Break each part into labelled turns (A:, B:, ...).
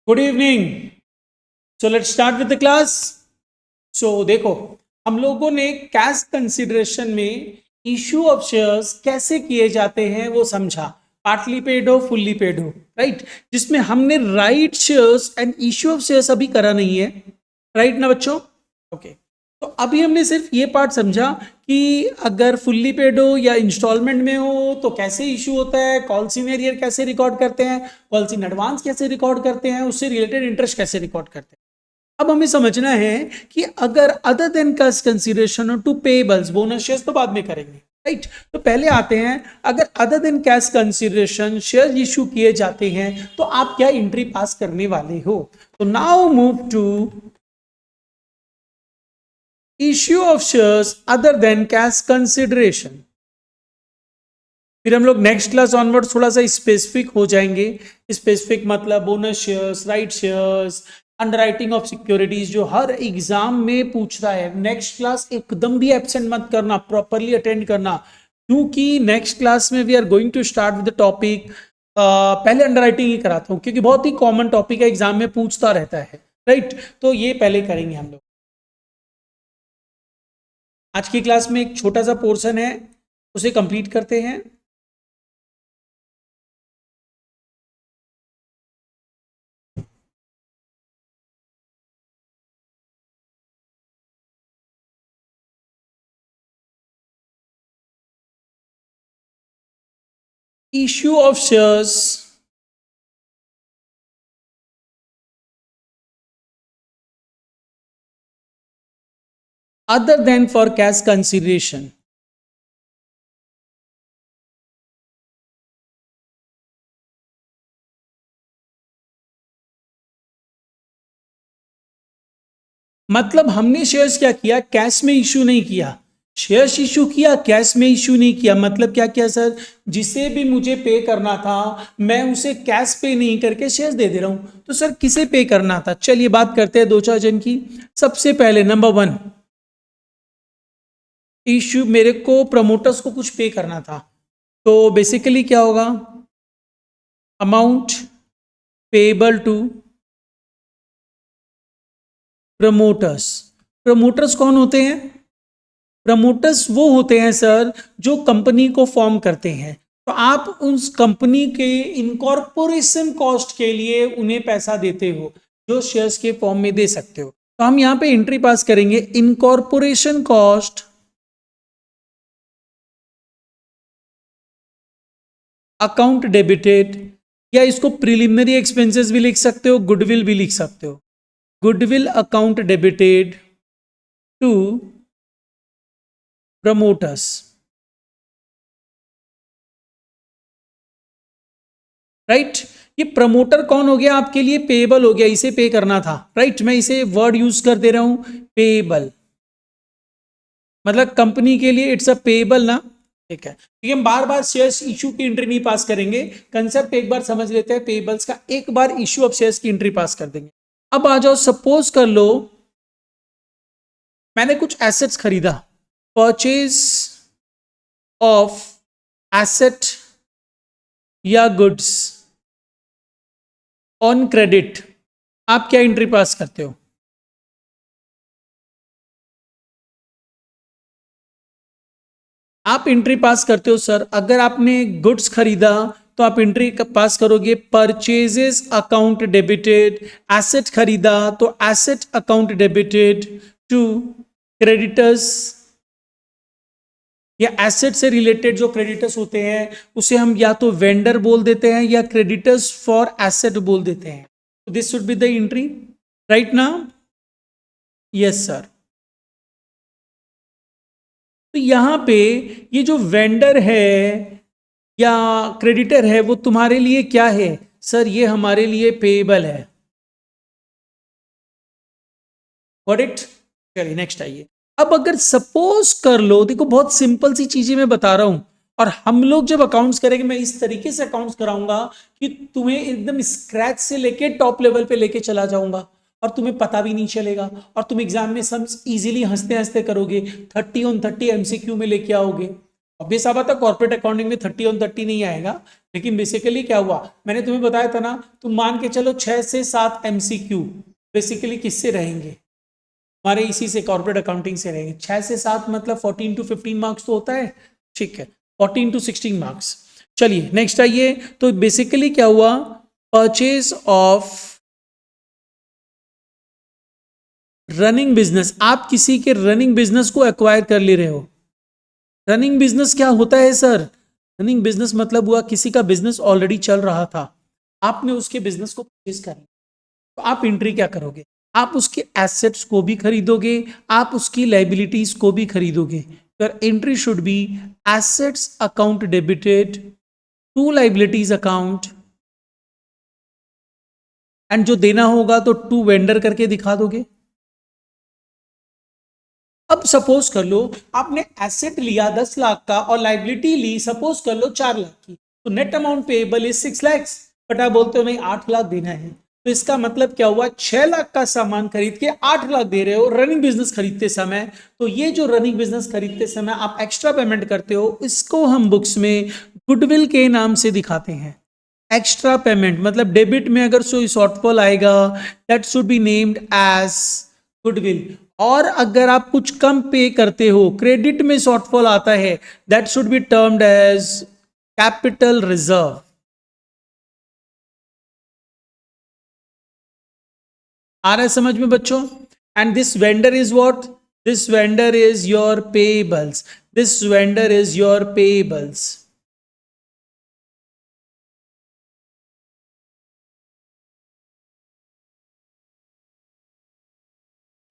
A: Good evening. So let's start with the class. So देखो, हम लोगों ने कैश कंसिडरेशन में इशू ऑफ शेयर्स कैसे किए जाते हैं वो समझा। पार्टली पेड हो, फुल्ली पेड हो, राइट। जिसमें हमने right shares and issue of shares अभी करा नहीं है, राइट ना बच्चों? ओके। तो अभी हमने सिर्फ ये पार्ट समझा कि अगर फुल्ली पेड हो या इंस्टॉलमेंट में हो तो कैसे इशू होता है, कॉल्स इन एरियर कैसे रिकॉर्ड करते हैं, कॉल्स इन एडवांस कैसे रिकॉर्ड करते हैं, उससे रिलेटेड इंटरेस्ट कैसे रिकॉर्ड करते हैं। अब हमें समझना है कि अगर other than cash consideration to payables, bonus shares तो बाद में करेंगे, राइट। तो पहले आते हैं, अगर other than cash consideration share issue किए जाते हैं तो आप क्या एंट्री पास करने वाले हो। तो now move to issue of shares other than cash consideration. फिर हम लोग नेक्स्ट क्लास ऑनवर्ड थोड़ा सा स्पेसिफिक हो जाएंगे। स्पेसिफिक मतलब bonus shares, right shares, underwriting of securities, जो हर एग्जाम में पूछता है। नेक्स्ट क्लास एकदम भी एब्सेंट मत करना, प्रॉपरली अटेंड करना, क्योंकि नेक्स्ट क्लास में we are going to start with the topic. पहले अंडरराइटिंग ही कराता हूँ क्योंकि बहुत ही कॉमन टॉपिक है, एग्जाम में पूछता रहता है, राइट। तो ये पहले करेंगे हम लोग। आज की क्लास में एक छोटा सा पोर्शन है, उसे कंप्लीट करते हैं। Issue of shares other than for cash consideration। मतलब हमने शेयर्स क्या किया, कैश में इशू नहीं किया। शेयर्स इशू किया, कैश में इशू नहीं किया। मतलब क्या किया सर, जिसे भी मुझे पे करना था मैं उसे कैश पे नहीं करके शेयर्स दे दे रहा हूं। तो सर किसे पे करना था, चलिए बात करते हैं दो चार जन की। सबसे पहले नंबर वन, इशू मेरे को प्रमोटर्स को कुछ पे करना था। तो बेसिकली क्या होगा, amount payable to promoters. Promoters कौन होते हैं? प्रमोटर्स वो होते हैं सर जो कंपनी को फॉर्म करते हैं। तो आप उस कंपनी के इनकॉर्पोरेशन कॉस्ट के लिए उन्हें पैसा देते हो, जो शेयर्स के फॉर्म में दे सकते हो। तो हम यहां पे एंट्री पास करेंगे, इनकॉर्पोरेशन कॉस्ट अकाउंट डेबिटेड, या इसको प्रिलिमिनरी एक्सपेंसेस भी लिख सकते हो, गुडविल भी लिख सकते हो। Goodwill account debited to promoters, right. ये प्रमोटर कौन हो गया आपके लिए, पेबल हो गया, इसे पे करना था, राइट। मैं इसे वर्ड यूज कर दे रहा हूं, पेबल। मतलब कंपनी के लिए इट्स अ पेबल ना, ठीक है। क्योंकि हम बार बार शेयर्स इशू की एंट्री नहीं पास करेंगे, कंसेप्ट एक बार समझ लेते हैं पेबल्स का, एक बार इशू ऑफ शेयर्स की एंट्री पास कर देंगे। अब आ जाओ, सपोज कर लो मैंने कुछ एसेट्स खरीदा, परचेज ऑफ एसेट या गुड्स ऑन क्रेडिट। आप क्या एंट्री पास करते हो? आप एंट्री पास करते हो सर, अगर आपने गुड्स खरीदा तो आप एंट्री पास करोगे परचेजेस अकाउंट डेबिटेड। एसेट खरीदा तो asset account debited to creditors, या एसेट से रिलेटेड जो क्रेडिटर्स होते हैं उसे हम या तो वेंडर बोल देते हैं या क्रेडिटर्स फॉर एसेट बोल देते हैं। This should be the entry, right ना? Yes sir. तो यहां पे ये जो वेंडर है या क्रेडिटर है वो तुम्हारे लिए क्या है सर, ये हमारे लिए पेएबल है। Got it? चलिए नेक्स्ट आइए। अब अगर सपोज कर लो, देखो बहुत सिंपल सी चीजें मैं बता रहा हूं, और हम लोग जब अकाउंट्स करेंगे मैं इस तरीके से अकाउंट्स कराऊंगा कि तुम्हें एकदम स्क्रैच से लेके टॉप लेवल पे लेके चला जाऊंगा और तुम्हें पता भी नहीं चलेगा, और तुम एग्जाम में सम्स इजीली हंसते हंसते करोगे, 30 on 30 एमसीक्यू में लेके आओगे। ऑब्वियस बात है, कॉर्पोरेट अकाउंटिंग में 30 on 30 नहीं आएगा, लेकिन बेसिकली क्या हुआ, मैंने तुम्हें बताया था ना, तुम मान के चलो 6 से 7 MCQ बेसिकली किससे रहेंगे, हमारे इसी से कॉर्पोरेट अकाउंटिंग से रहेंगे। 6 से 7 मतलब 14 to 15 मार्क्स तो होता है, ठीक है, 14 to 16 मार्क्स। चलिए नेक्स्ट आइए। तो बेसिकली क्या हुआ, परचेज ऑफ रनिंग बिजनेस, आप किसी के रनिंग बिजनेस को एक्वायर कर ले रहे हो। रनिंग बिजनेस क्या होता है सर, रनिंग बिजनेस मतलब हुआ किसी का बिजनेस ऑलरेडी चल रहा था, आपने उसके बिजनेस को परचेज कर लिया, तो आप एंट्री क्या करोगे, आप उसके एसेट्स को भी खरीदोगे, आप उसकी लाइबिलिटीज को भी खरीदोगे। Your entry should be assets account debited to liabilities account, and जो देना होगा तो टू वेंडर करके दिखा दोगे। अब सपोज कर लो आपने एसेट लिया 10 लाख का और लाइबिलिटी ली सपोज कर लो 4 लाख की, तो net amount payable is 6 lakh, but आप बोलते हो नहीं 8 लाख देना है, तो इसका मतलब क्या हुआ, 6 लाख का सामान खरीद के 8 लाख दे रहे हो रनिंग बिजनेस खरीदते समय। तो ये जो रनिंग बिजनेस खरीदते समय आप एक्स्ट्रा पेमेंट करते हो, इसको हम बुक्स में गुडविल के नाम से दिखाते हैं। एक्स्ट्रा पेमेंट मतलब डेबिट में अगर कोई शॉर्टफॉल आएगा that should be named as goodwill, और अगर आप कुछ कम पे करते हो क्रेडिट में शॉर्टफॉल आता है that should be termed as capital reserve. आ रहा है समझ में बच्चों? And this vendor is what, this vendor is your payables, this vendor is your payables.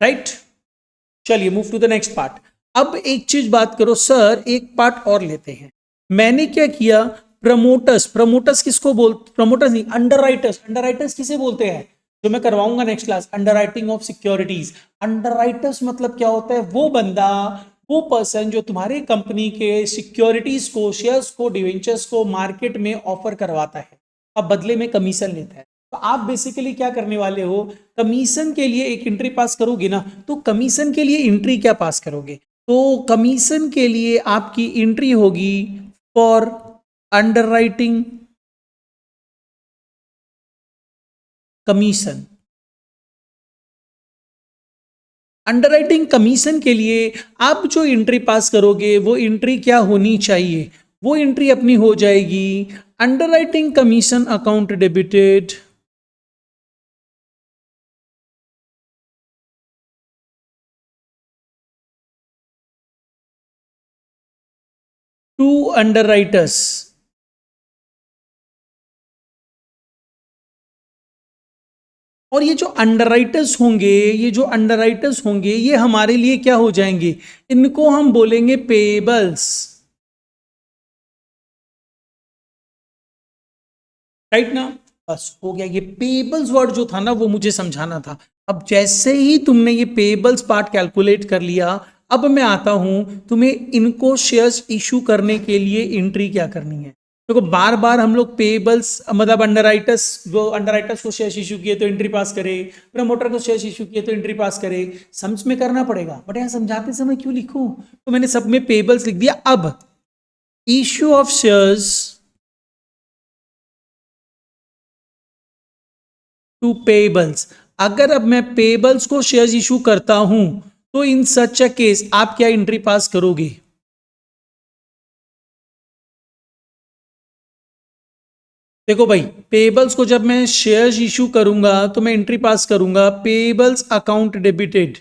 A: Right, चलिए move to the next part. अब एक चीज बात करो सर, एक पार्ट और लेते हैं। मैंने क्या किया, प्रमोटर्स, प्रमोटर्स किसको बोल, प्रमोटर्स नहीं, अंडरराइटर्स, अंडरराइटर्स किसे बोलते हैं, जो मैं करवाऊंगा next class, underwriting of securities. Underwriters मतलब क्या होता है, वो बंदा, वो पर्सन जो तुम्हारे कंपनी के सिक्योरिटीज को, शेयर्स को, डिवेंचर्स को मार्केट में ऑफर करवाता है, अब बदले में कमीशन लेता है। तो आप बेसिकली क्या करने वाले हो, कमीशन के लिए एक एंट्री पास करोगे ना, तो कमीशन के लिए एंट्री क्या पास करोगे, तो कमीशन के लिए आपकी एंट्री होगी for underwriting commission. Underwriting commission के लिए आप जो एंट्री पास करोगे वो एंट्री क्या होनी चाहिए, वो एंट्री अपनी हो जाएगी underwriting commission account debited to underwriters. और ये जो अंडरराइटर्स होंगे, ये जो अंडरराइटर्स होंगे ये हमारे लिए क्या हो जाएंगे, इनको हम बोलेंगे पेएबल्स। राइट ना, बस हो गया। ये पेएबल्स वर्ड जो था ना वो मुझे समझाना था। अब जैसे ही तुमने ये पेएबल्स पार्ट कैलकुलेट कर लिया, अब मैं आता हूं तुम्हें इनको शेयर्स इशू करने के लिए एंट्री क्या करनी है। देखो बार बार हम लोग पेएबल्स मतलब अंडरराइटर्स, जो अंडरराइटर्स को शेयर्स इशू किए तो एंट्री पास करे, प्रमोटर को शेयर्स इशू किए तो एंट्री पास करे, समझ में करना पड़ेगा, बट यहाँ समझाते समय क्यों लिखूं, तो मैंने सब में पेएबल्स लिख दिया। अब issue of shares to payables, अगर अब मैं पेएबल्स को शेयर्स इशू करता हूं तो इन सच अ केस आप क्या एंट्री पास करोगे, देखो भाई पेएबल्स को जब मैं शेयर्स इशू करूंगा तो मैं एंट्री पास करूंगा पेएबल्स अकाउंट डेबिटेड।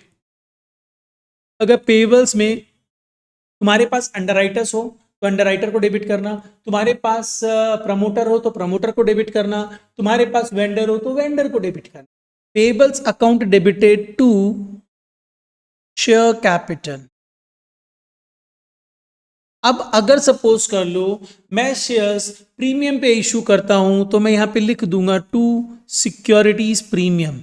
A: अगर पेएबल्स में तुम्हारे पास अंडरराइटर्स हो तो अंडरराइटर को डेबिट करना, तुम्हारे पास प्रमोटर हो तो प्रमोटर को डेबिट करना, तुम्हारे पास वेंडर हो तो वेंडर को डेबिट करना। Payables account debited to share capital. अब अगर सपोज कर लो मैं शेयर्स प्रीमियम पे इशू करता हूं तो मैं यहां पे लिख दूंगा टू सिक्योरिटीज प्रीमियम,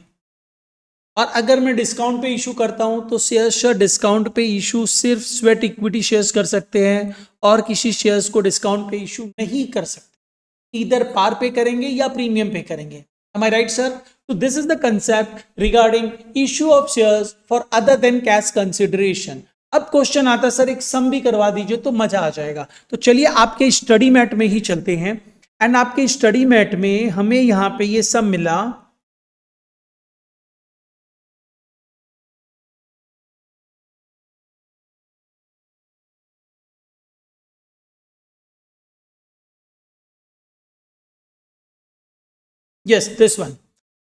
A: और अगर मैं डिस्काउंट पे इशू करता हूं तो शेयर डिस्काउंट पे इशू सिर्फ स्वेट इक्विटी शेयर्स कर सकते हैं और किसी शेयर्स को डिस्काउंट पे इशू नहीं कर सकते, इधर पार पे करेंगे या प्रीमियम पे करेंगे। Am I right, sir? So this is the concept regarding issue of shares for other than cash consideration. अब क्वेश्चन आता सर एक सम भी करवा दीजिए तो मजा आ जाएगा। तो चलिए आपके स्टडी मैट में ही चलते हैं। एंड आपके स्टडी मैट में हमें यहां पे ये सब मिला। Yes this one,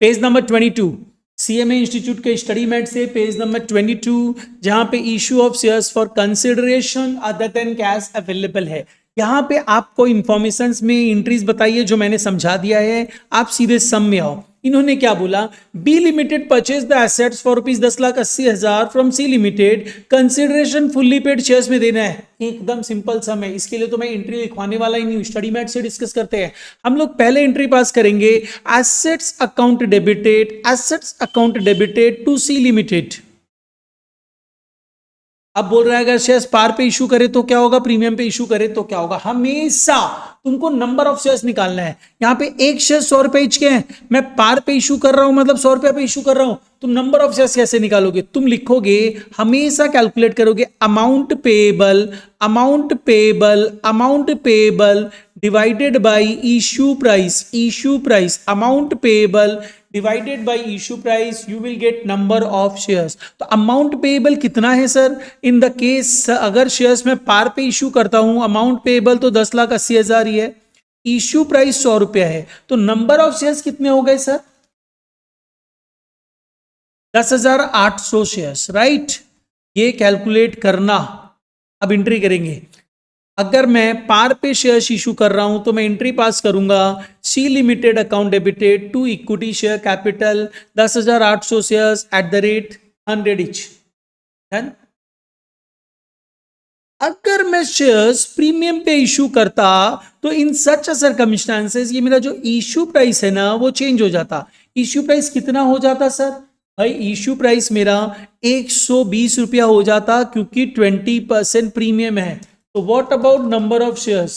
A: page number 22, CMA institute के स्टडी मैट से पेज नंबर 22, जहां पे issue of shares for consideration other than cash available है। यहां पे आपको इंफॉर्मेशन में एंट्रीज बताइए जो मैंने समझा दिया है, आप सीधे सम में आओ। इन्होंने क्या बोला, B limited purchase the assets for ₹10,80,000 from C limited, consideration fully paid shares में देना है। एकदम सिंपल सम है, इसके लिए तो मैं एंट्री लिखवाने वाला ही नहीं हूं, स्टडी मैट से डिस्कस करते हैं। हम लोग पहले एंट्री पास करेंगे, assets account debited to C limited. अब बोल रहा है अगर शेयर्स पार पे इशू करे तो क्या होगा, प्रीमियम पे इशू करे तो क्या होगा। हमेशा तुमको नंबर ऑफ शेयर्स निकालना है। यहां पे एक शेयर 100 रुपए के हैं, मैं पार पे इशू कर रहा हूं, मतलब 100 रुपए पे इशू कर रहा हूं। तुम नंबर ऑफ शेयर्स कैसे निकालोगे, तुम लिखोगे, हमेशा कैलकुलेट करोगे amount payable divided by issue price amount payable divided by issue price, you will get number of shares. तो अमाउंट पेएबल कितना है सर, इन द केस अगर शेयर्स में पार पे इशू करता हूं, अमाउंट पेएबल तो 10,80,000 ही है, इशू प्राइस 100 रुपया है, तो नंबर ऑफ शेयर्स कितने हो गए सर, 10,800 शेयर्स, राइट। ये कैलकुलेट करना। अब एंट्री करेंगे, अगर मैं पार पे शेयर्स इशू कर रहा हूं तो मैं एंट्री पास करूंगा, C limited account debited to equity share capital 10,800 shares at the rate 100 each. Done. अगर मैं शेयर्स प्रीमियम पे इशू करता तो इन सच सर्कमस्टांसेस ये मेरा जो इशू प्राइस है ना वो चेंज हो जाता। इशू प्राइस कितना हो जाता सर, भाई इशू प्राइस मेरा 120 रुपया हो जाता, क्योंकि 20% प्रीमियम है। तो what about number of shares,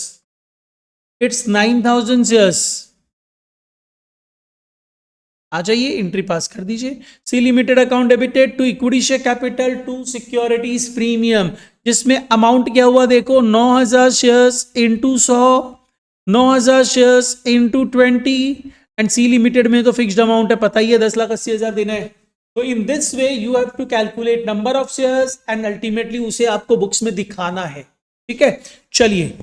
A: it's 9,000 shares. आ जाइए एंट्री पास कर दीजिए, C limited account debited to equity share capital to securities premium, जिसमें अमाउंट क्या हुआ देखो, 9,000 shares into 100, 9,000 shares into 20, and C limited में तो फिक्स्ड अमाउंट है, पता ही है 10,80,000 देना है। तो in this way you have to calculate number of shares and ultimately उसे आपको बुक्स में दिखाना है। ठीक है, चलिए।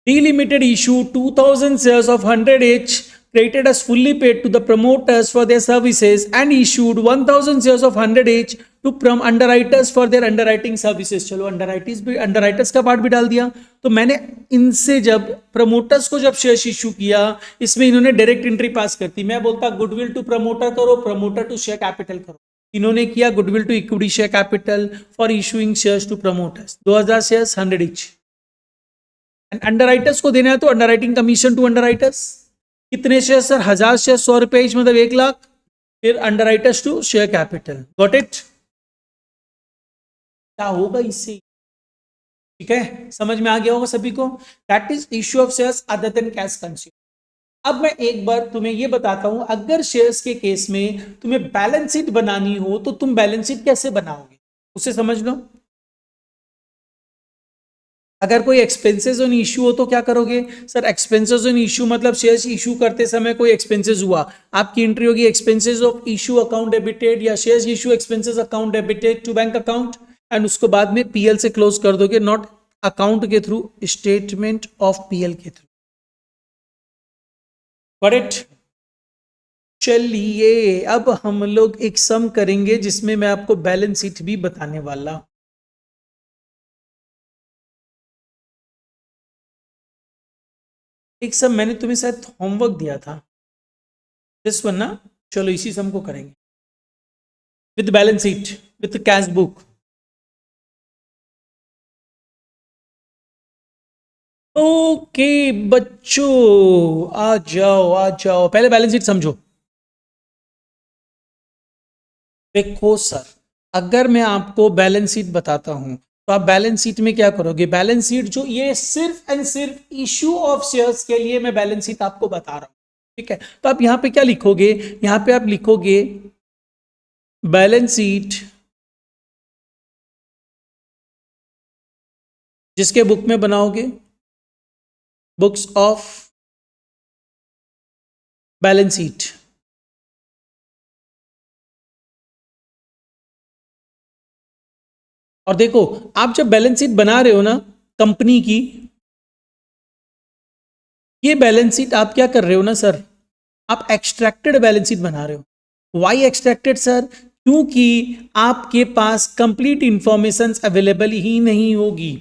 A: D Limited issued 2,000 shares of 100 each, created as fully paid to the promoters for their services, and issued 1,000 shares of 100 each to underwriters for their underwriting services। चलो underwriters का पार्ट भी डाल दिया। तो मैंने इनसे जब प्रमोटर्स को जब शेयर इशू किया, इसमें इन्होंने डायरेक्ट एंट्री पास करती, मैं बोलता गुडविल टू प्रमोटर करो, प्रमोटर टू शेयर कैपिटल करो। इन्होंने किया goodwill to equity share capital for issuing shares to promoters, 2,000 shares 100 each. Underwriters को देना है तो अंडरराइटिंग कमीशन टू अंडरराइटर्स, कितने शेयर सर, 1,000 शेयर 100 रुपए मतलब 1,00,000, फिर underwriters to share capital. Got it, क्या होगा इससे, ठीक है, समझ में आ गया होगा सभी को। That is issue of shares other than cash consume. अब मैं एक बार तुम्हें यह बताता हूं, अगर शेयर्स के केस में तुम्हें बैलेंस शीट बनानी हो तो तुम बैलेंस शीट कैसे बनाओगे, उसे समझ लो। अगर कोई एक्सपेंसेस ऑन इशू हो तो क्या करोगे सर, एक्सपेंसेस ऑन इशू मतलब शेयर्स इशू करते समय कोई एक्सपेंसेस हुआ, आपकी एंट्री होगी expenses of issue account debited या shares issue expenses account debited to bank account, and उसको बाद में पीएल से क्लोज कर दोगे, नॉट अकाउंट के थ्रू, स्टेटमेंट ऑफ पीएल के थ्रू। Got it. चलिए अब हम लोग एक सम करेंगे जिसमें मैं आपको बैलेंस शीट भी बताने वाला हूं। एक सम मैंने तुम्हें शायद होमवर्क दिया था, दिस वन ना, चलो इसी सम को करेंगे with balance sheet with cash book. Okay बच्चों, आ जाओ, पहले बैलेंस शीट समझो। देखो सर, अगर मैं आपको बैलेंस शीट बताता हूं तो आप बैलेंस शीट में क्या करोगे, बैलेंस शीट जो ये सिर्फ एंड सिर्फ इश्यू ऑफ शेयर्स के लिए मैं बैलेंस शीट आपको बता रहा हूं, ठीक है। तो आप यहां पे क्या लिखोगे, यहां पे आप लिखोगे बैलेंस शीट जिसके बुक में बनाओगे, बुक्स ऑफ बैलेंस शीट। और देखो, आप जब बैलेंस शीट बना रहे हो ना कंपनी की, ये बैलेंस शीट आप क्या कर रहे हो ना सर, आप एक्सट्रैक्टेड बैलेंस शीट बना रहे हो। Why extracted sir? क्योंकि आपके पास कंप्लीट इंफॉर्मेशन अवेलेबल ही नहीं होगी।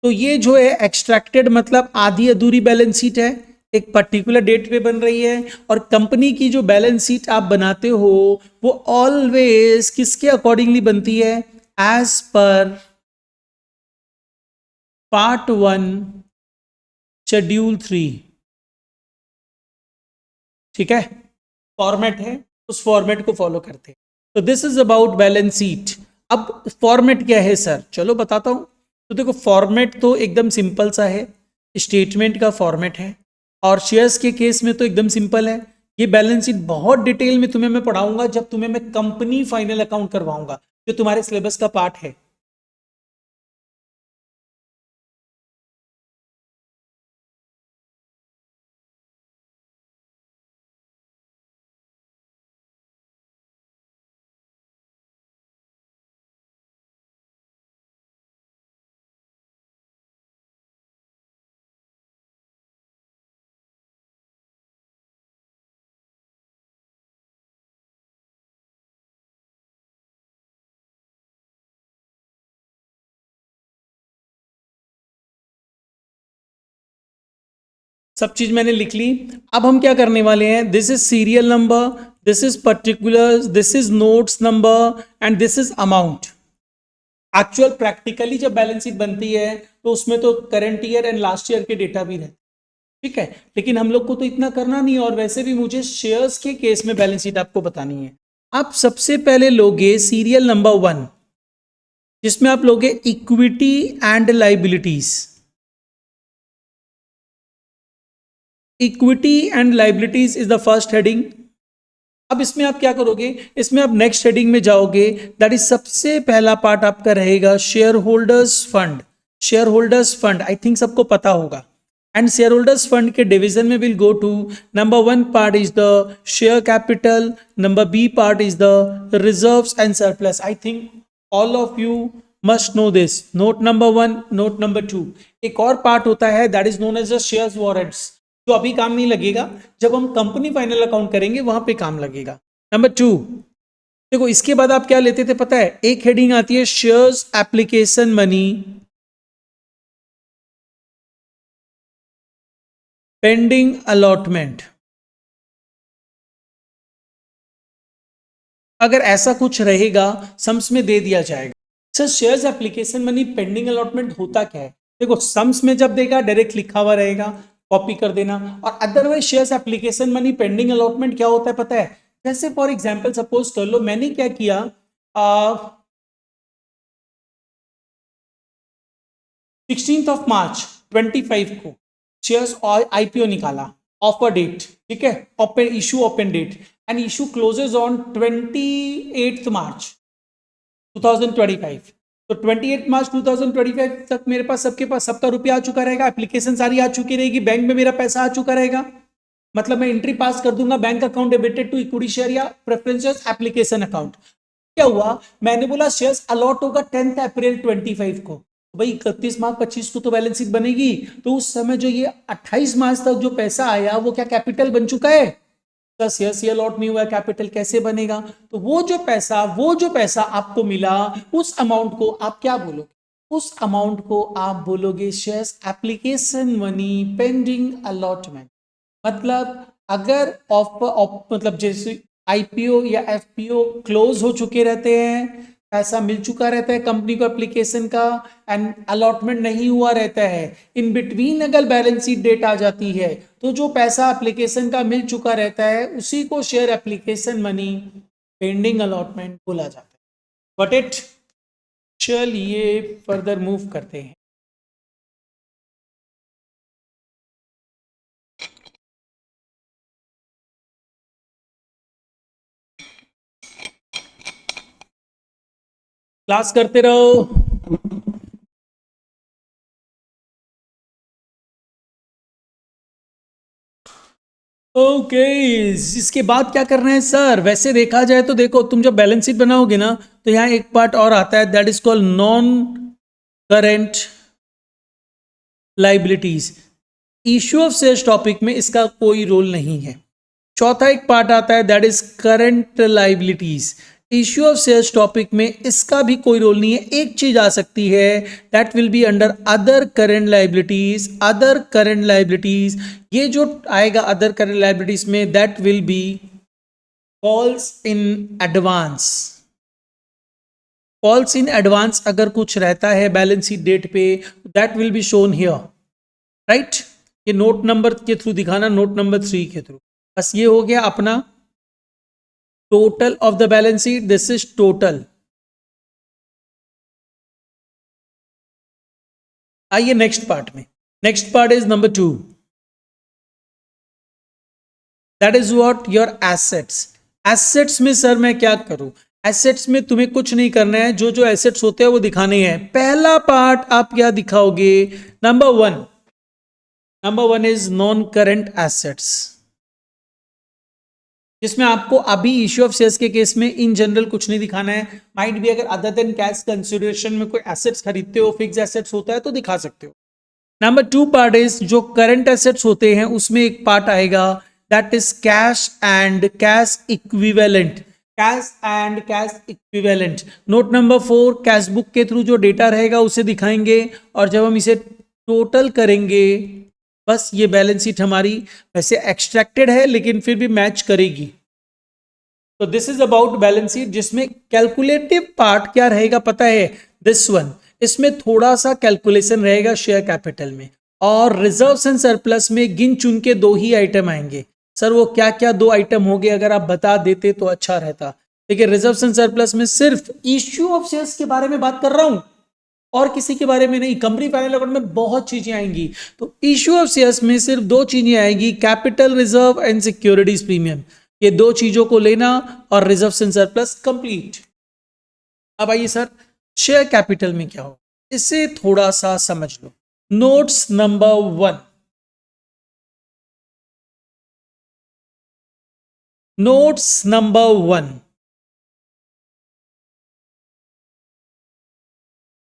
A: तो ये जो है एक्सट्रैक्टेड मतलब आधी अधूरी बैलेंस शीट है, एक पर्टिकुलर डेट पे बन रही है। और कंपनी की जो बैलेंस शीट आप बनाते हो वो ऑलवेज किसके अकॉर्डिंगली बनती है? As per part 1 schedule 3। ठीक है, फॉर्मेट है, उस फॉर्मेट को फॉलो करते हैं। तो this is about balance sheet. अब फॉर्मेट क्या है सर? चलो बताता हूं। तो देखो, फॉर्मेट तो एकदम सिंपल सा है, स्टेटमेंट का फॉर्मेट है। और शेयर्स के केस में तो एकदम सिंपल है। ये बैलेंस शीट बहुत डिटेल में तुम्हें मैं पढ़ाऊंगा जब तुम्हें मैं कंपनी फाइनल अकाउंट करवाऊंगा, जो तुम्हारे सिलेबस का पार्ट है। सब चीज मैंने लिख ली। अब हम क्या करने वाले हैं? This is serial number, this is particular, this is notes number and this is amount. Actual practically जब बैलेंस शीट बनती है तो उसमें तो current year and last year के डेटा भी रहते, ठीक है। लेकिन हम लोग को तो इतना करना नहीं है, और वैसे भी मुझे शेयर्स के केस में बैलेंस शीट आपको बतानी है। आप सबसे पहले लोगे सीरियल नंबर 1, जिसमें आप लोगे equity and liabilities. Equity and liabilities is the first heading. अब इसमें आप क्या करोगे? इसमें आप नेक्स्ट हेडिंग में जाओगे, दैट इज सबसे पहला पार्ट आपका रहेगा shareholders fund. Shareholders fund I think सबको पता होगा। एंड शेयर होल्डर्स फंड के डिवीजन में will go to, number 1 part is the share capital, number B part is the reserves and surplus. I think all of you must know this. Note number 1, note number 2। एक और part होता है that is known as the shares warrants, जो अभी काम नहीं लगेगा, जब हम कंपनी फाइनल अकाउंट करेंगे वहां पे काम लगेगा। नंबर 2, देखो इसके बाद आप क्या लेते थे पता है? एक हेडिंग आती है shares application money pending allotment. अगर ऐसा कुछ रहेगा सम्स में दे दिया जाएगा। Sir shares application money pending allotment होता क्या है? देखो, सम्स में जब देगा डायरेक्ट लिखा हुआ रहेगा, कॉपी कर देना। और otherwise shares application money pending allotment क्या होता है पता है? जैसे फॉर एग्जांपल सपोज कर लो, मैंने क्या किया, 16 मार्च 25 को शेयर्स और आईपीओ निकाला, ऑफर डेट, ठीक है, open issue open date, and issue closes on 28 March 2025। तो 28 मार्च 2025 तक मेरे पास सबके पास सबका रुपया आ चुका रहेगा, एप्लीकेशन सारी आ चुकी रहेगी, बैंक में मेरा पैसा आ चुका रहेगा। मतलब मैं एंट्री पास कर दूंगा, bank account debited to equity share या प्रेफरेंशियल एप्लीकेशन अकाउंट। क्या हुआ? मैंने बोला शेयर्स अलॉट होगा 10 अप्रैल 25 को। तो भाई 31 मार्च 25 को तो बैलेंस शीट बनेगी। तो उस समय जो ये 28 मार्च तक जो पैसा आया वो क्या कैपिटल बन चुका है? शेयर्स ये अलॉट नहीं हुआ, कैपिटल कैसे बनेगा? तो वो जो पैसा आपको मिला, उस अमाउंट को आप क्या बोलोगे? उस अमाउंट को आप बोलोगे shares application money pending allotment. मतलब अगर मतलब जैसे आईपीओ या एफपीओ क्लोज हो चुके रहते हैं, पैसा मिल चुका रहता है कंपनी को एप्लीकेशन का, एंड अलॉटमेंट नहीं हुआ रहता है, इन बिटवीन अगर बैलेंस शीट डेट आ जाती है, तो जो पैसा एप्लीकेशन का मिल चुका रहता है उसी को share application money pending allotment बोला जाता है। बट इट, चलिए फर्दर मूव करते हैं। क्लास करते रहो। ओके, इसके बाद क्या करना है सर? वैसे देखा जाए तो देखो, तुम जब बैलेंस शीट बनाओगे ना, तो यहाँ एक पार्ट और आता है, that is called non current liabilities. Issue of shares topic में इसका कोई रोल नहीं है। चौथा एक पार्ट आता है, that is current liabilities. Issue of shares topic में इसका भी कोई रोल नहीं है। एक चीज आ सकती है, that will be under other current liabilities. Other current liabilities, ये जो आएगा अदर करंट लाइबिलिटीज में, that will be calls in advance. Calls in advance अगर कुछ रहता है बैलेंस शीट डेट पे, that will be shown here, right. ये नोट नंबर के थ्रू दिखाना, नोट नंबर 3 के थ्रू। बस ये हो गया अपना total of the balance sheet, this is total. आइए नेक्स्ट पार्ट में। Next part is number 2, that is what your assets. Assets में सर मैं क्या करूं? एसेट्स में तुम्हें कुछ नहीं करना है, जो जो एसेट्स होते हैं वो दिखाने हैं। पहला पार्ट आप क्या दिखाओगे? Number one is non current assets, जिसमें आपको अभी इश्यू ऑफ शेयर्स के केस में इन जनरल कुछ नहीं दिखाना है। माइट भी अगर अदर देन कैश कंसिडरेशन में कोई एसेट्स खरीदते हो, फिक्स एसेट्स होता है तो दिखा सकते हो। नंबर 2 पार्ट इज जो करंट एसेट्स होते हैं उसमें एक पार्ट आएगा, that is cash and cash equivalent. Cash and cash equivalent. Note number 4, cash book के थ्रू जो डेटा रहेगा उसे दिखाएंगे, और जब हम इसे टोटल करेंगे, बस ये बैलेंस शीट हमारी वैसे एक्सट्रैक्टेड है लेकिन फिर भी मैच करेगी। तो this is about balance sheet, जिसमें कैलकुलेटिव पार्ट क्या रहेगा पता है? This one. इसमें थोड़ा सा कैलकुलेशन रहेगा शेयर कैपिटल में, और रिजर्व्स एंड सरप्लस में गिन चुन के 2 ही आइटम आएंगे। सर वो क्या क्या 2 आइटम हो गए, अगर आप बता देते तो अच्छा रहता। देखिए, रिजर्व्स एंड सरप्लस में सिर्फ इश्यू ऑफ शेयर्स के बारे में बात कर रहा हूं, और किसी के बारे में नहीं। कंपनी फाइनल अकाउंट में बहुत चीजें आएंगी, तो इश्यू ऑफ शेयर्स में सिर्फ 2 चीजें आएंगी, capital reserve and securities premium. ये 2 चीजों को लेना, और रिजर्व एंड सरप्लस कंप्लीट। अब आइए सर, शेयर कैपिटल में क्या हो, इसे थोड़ा सा समझ लो। Notes number 1, notes number 1,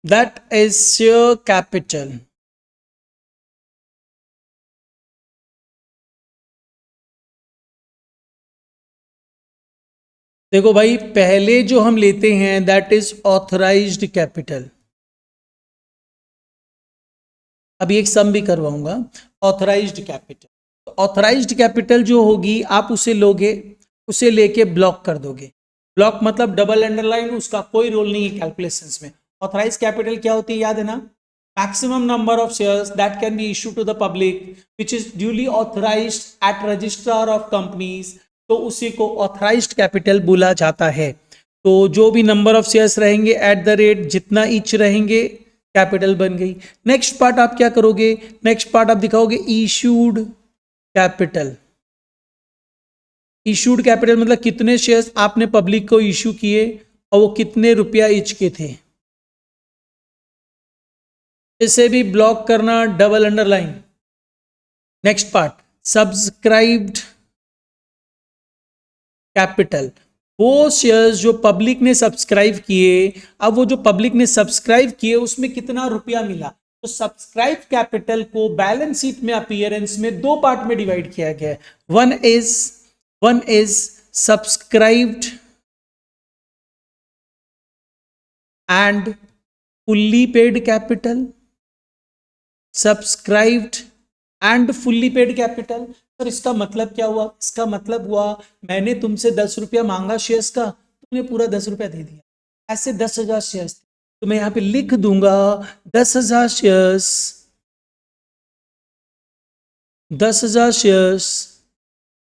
A: that is share capital. देखो भाई, पहले जो हम लेते हैं दैट इज ऑथराइज्ड कैपिटल। अभी एक सम भी करवाऊंगा। ऑथराइज्ड कैपिटल, ऑथराइज्ड कैपिटल जो होगी आप उसे लोगे, उसे लेके ब्लॉक कर दोगे। ब्लॉक मतलब डबल अंडरलाइन, उसका कोई रोल नहीं है कैलकुलेशंस में। ऑथराइज्ड कैपिटल क्या होती है याद है ना? Maximum number of shares that can be issue to the public which is duly authorised at registrar of companies, तो उसी को ऑथराइज्ड कैपिटल बोला जाता है। तो जो भी नंबर ऑफ शेयर्स रहेंगे एट द रेट जितना ईच रहेंगे, कैपिटल बन गई। नेक्स्ट पार्ट आप क्या करोगे? नेक्स्ट पार्ट आप दिखाओगे इशूड कैपिटल। इशूड कैपिटल मतलब कितने शेयर्स आपने पब्लिक को इशू किए, और वो कितने रुपया ईच के थे। इसे भी ब्लॉक करना, double underline. Next part, subscribed capital. वो शेयर्स जो पब्लिक ने सब्सक्राइब किए, अब वो जो पब्लिक ने सब्सक्राइब किए उसमें कितना रुपया मिला। तो सब्सक्राइब कैपिटल को बैलेंस शीट में अपीयरेंस में 2 पार्ट में डिवाइड किया गया है। One is subscribed and fully paid capital. Subscribed and fully paid capital. Sir इसका मतलब क्या हुआ? इसका मतलब हुआ, मैंने तुमसे 10 रुपया मांगा शेयर्स का, तुमने पूरा 10 रुपया दे दिया। ऐसे 10,000 शेयर्स थे, तो मैं यहां पे लिख दूंगा 10,000 shares, 10,000 shares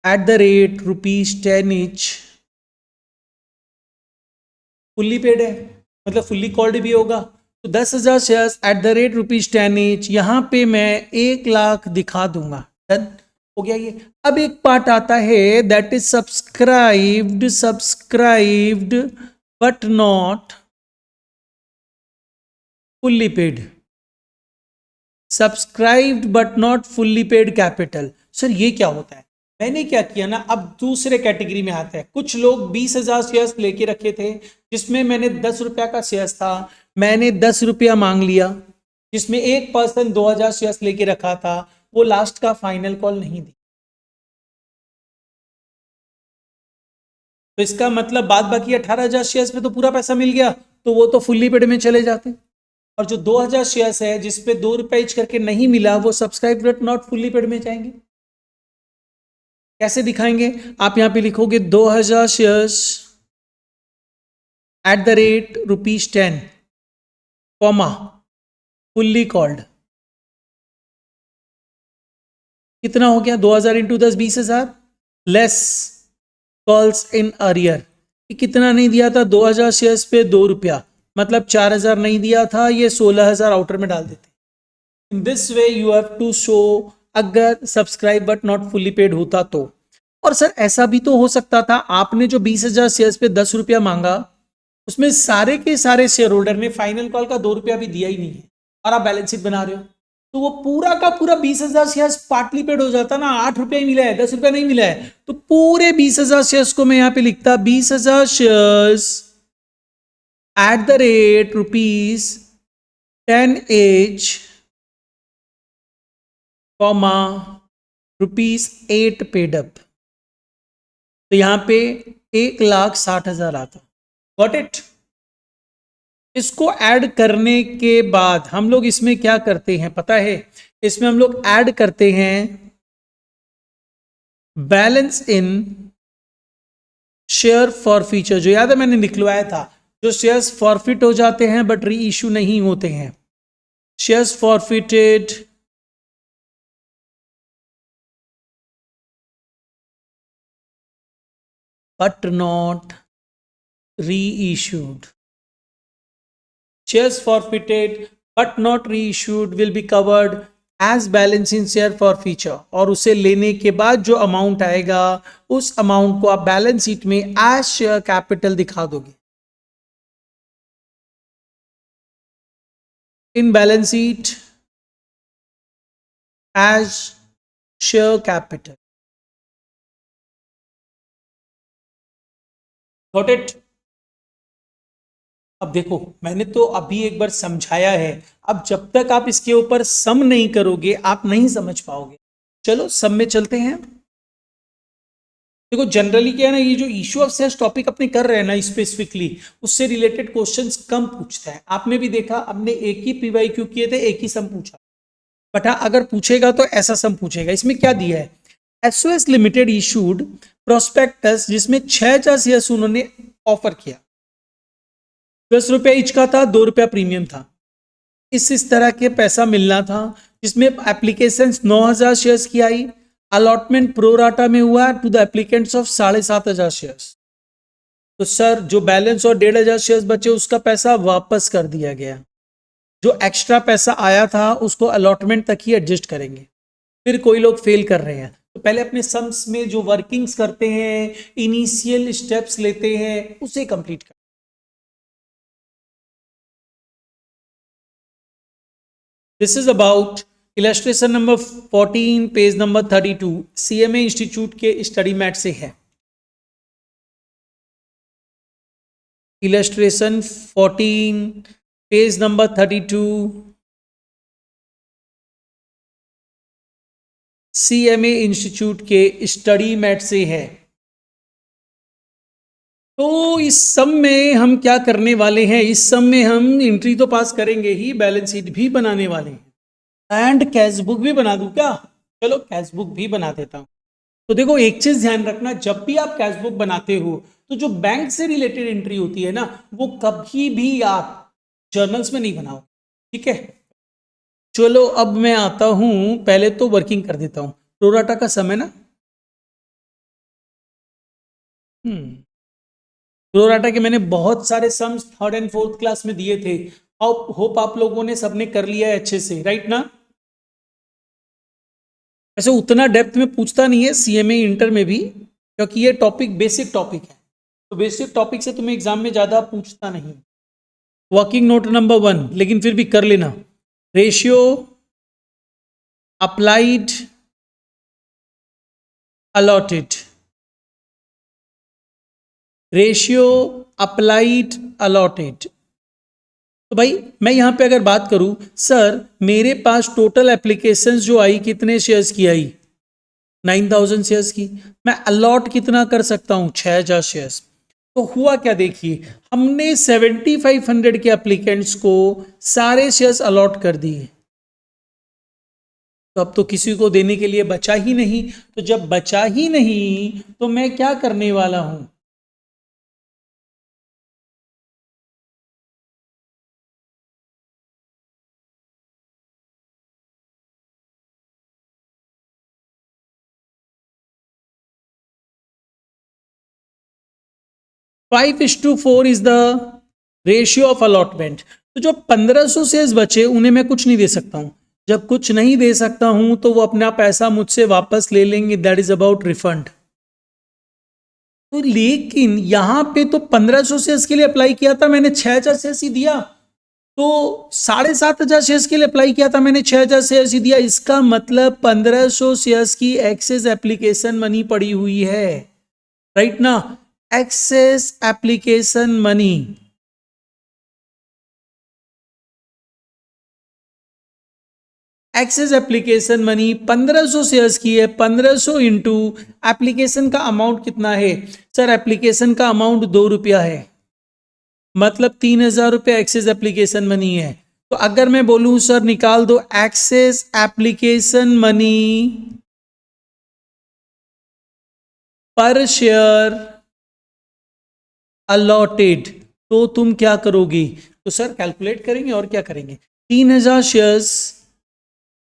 A: at the rate ₹10 each. Fully paid है मतलब फुल्ली कॉल्ड भी होगा, तो 10,000 shares at the rate ₹10 each. यहां पे मैं 1,00,000 दिखा दूंगा। डन हो गया ये। अब एक पार्ट आता है that is subscribed but not fully paid. Subscribed but not fully paid capital. Sir ये क्या होता है? मैंने क्या किया ना, अब दूसरे कैटेगरी में आते हैं। कुछ लोग 20,000 शेयर्स लेके रखे थे, जिसमें मैंने 10 रुपया का शेयर्स था, मैंने 10 रुपया मांग लिया। जिसमें एक पर्सन 2,000 शेयर्स लेके रखा था, वो लास्ट का फाइनल कॉल नहीं दी। तो इसका मतलब बाद बाकी 18,000 शेयर्स पे तो पूरा पैसा मिल गया, तो वो तो फुल्ली पेड में चले जाते। और जो 2,000 शेयर्स है जिसपे 2 रुपए इच करके नहीं मिला, वो subscribe but not fully paid में जाएंगे। कैसे दिखाएंगे? आप यहां पे लिखोगे 2,000 shares at the rate ₹10 comma fully called. कितना हो गया? 2,000 into 10 20,000 less calls in arrear. कितना नहीं दिया था? 2,000 शेयर्स पे 2 रुपया, मतलब 4,000 नहीं दिया था, ये 16,000 आउटर में डाल देते। In this way you have to show, अगर subscribe but not fully paid होता तो। और सर ऐसा भी तो हो सकता था, आपने जो 20,000 शेयर्स पे 10 रुपया मांगा, उसमें सारे के सारे शेयर होल्डर ने फाइनल कॉल का 2 रुपया भी दिया ही नहीं है, और आप बैलेंस शीट बना रहे हो, तो वो पूरा का पूरा 20,000 शेयर्स पार्टली पेड हो जाता ना। 8 रुपया ही मिला है, 10 रुपया नहीं मिला है, तो पूरे 20,000 शेयर्स को मैं यहां पे लिखता 20,000 shares at the rate ₹10 H comma ₹8 paid up. तो यहां पे 1,60,000 आता। Got it? इसको ऐड करने के बाद हम लोग इसमें क्या करते हैं पता है? इसमें हम लोग ऐड करते हैं balance in share for feature. जो याद है मैंने निकलवाया था, जो शेयर्स फॉरफिट हो जाते हैं बट री इश्यू नहीं होते हैं, शेयर्स फॉरफिटेड बट नॉट री issued. Shares forfeited but not reissued will be covered as balance in share forfeiture। और उसे लेने के बाद जो अमाउंट आएगा, उस अमाउंट को आप बैलेंस शीट में एज शेयर कैपिटल दिखा दोगे। In balance sheet as share capital. Got it? अब देखो, मैंने तो अभी एक बार समझाया है, अब जब तक आप इसके ऊपर सम नहीं करोगे आप नहीं समझ पाओगे। चलो सम में चलते हैं। देखो जनरली क्या है ना, ये जो इशू ऑफ शेयर्स टॉपिक अपने कर रहे हैं ना स्पेसिफिकली, उससे रिलेटेड क्वेश्चंस कम पूछता है। आपने भी देखा, हमने एक ही पीवाईक्यू किए थे, एक ही सम पूछा, बट हाँ अगर पूछेगा तो ऐसा सम पूछेगा। इसमें क्या दिया है? एसओएस लिमिटेड इशूड प्रोस्पेक्टस, जिसमें 6,000 शेयर्स उन्होंने ऑफर किया, 10 रुपया इच का था, 2 रुपया प्रीमियम था। इस तरह के पैसा मिलना था, जिसमें एप्लीकेशन 9,000 शेयर्स की आई, अलॉटमेंट प्रोराटा में हुआ to the applicants of 7,500 shares. तो सर जो बैलेंस और 1,500 शेयर्स बचे उसका पैसा वापस कर दिया गया। जो एक्स्ट्रा पैसा आया था उसको अलॉटमेंट तक ही एडजस्ट करेंगे। फिर कोई लोग फेल कर रहे हैं, तो पहले अपने सम्स में जो वर्किंग्स करते हैं, इनिशियल स्टेप्स लेते हैं, उसे कंप्लीट कर। This is about illustration number 14 page number 32, CMA institute के स्टडी मैट से है। Illustration 14 page number 32, CMA institute के स्टडी मैट से है। तो इस सम में हम क्या करने वाले हैं? इस सम में हम एंट्री तो पास करेंगे ही, बैलेंस शीट भी बनाने वाले हैं, एंड कैश बुक भी बना दूं क्या? चलो कैश बुक भी बना देता हूं। तो देखो एक चीज ध्यान रखना, जब भी आप कैश बुक बनाते हो तो जो बैंक से रिलेटेड एंट्री होती है ना, वो कभी भी आप जर्नल्स में नहीं बनाओ, ठीक है? चलो अब मैं आता हूं, पहले तो वर्किंग कर देता हूं। प्रोराटा का समय ना, प्रोराटा के मैंने बहुत सारे sums 3rd and 4th class में दिए थे, और होप आप लोगों ने सबने कर लिया है अच्छे से, राइट ना? ऐसे उतना डेप्थ में पूछता नहीं है सीएमए इंटर में भी, क्योंकि ये टॉपिक बेसिक टॉपिक है, तो बेसिक टॉपिक से तुम्हें एग्जाम में ज्यादा पूछता नहीं। वर्किंग नोट नंबर 1, लेकिन फिर भी कर लेना। Ratio applied allotted, ratio applied allotted। तो भाई मैं यहां पे अगर बात करूं, सर मेरे पास टोटल एप्लीकेशंस जो आई कितने शेयर्स की आई, 9000 शेयर्स की, मैं अलॉट कितना कर सकता हूं, 6000 शेयर्स। तो हुआ क्या देखिए, हमने 7500 के एप्लीकेंट्स को सारे शेयर्स अलॉट कर दिए, तो अब तो किसी को देने के लिए बचा ही नहीं। तो जब बचा ही नहीं तो मैं क्या करने वाला हूं, 5:4 is the ratio of allotment. तो जो 1500 शेयर्स बचे उन्हें मैं कुछ नहीं दे सकता हूं। जब कुछ नहीं दे सकता हूं तो वो अपना पैसा मुझसे वापस ले लेंगे, दैट इज अबाउट रिफंड। तो लेकिन यहां पे तो 1500 शेयर्स के लिए अप्लाई किया था मैंने, 6000 शेयर्स ही दिया। तो 7500 शेयर्स के लिए अप्लाई किया था मैंने, 6000 शेयर्स ही दिया। इसका मतलब 1500 शेयर्स की एक्सेस एप्लीकेशन मनी पड़ी हुई है, राइट ना, excess application money. Excess application money 1500 shares की है, 1500 इंटू एप्लीकेशन का अमाउंट कितना है, सर एप्लीकेशन का अमाउंट 2 रुपया है, मतलब 3000 रुपया एक्सेस एप्लीकेशन मनी है। तो अगर मैं बोलूं सर निकाल दो एक्सेस एप्लीकेशन मनी पर शेयर अलॉटेड, तो तुम क्या करोगी, तो सर कैलकुलेट करेंगे और क्या करेंगे। 3000 शेयर्स,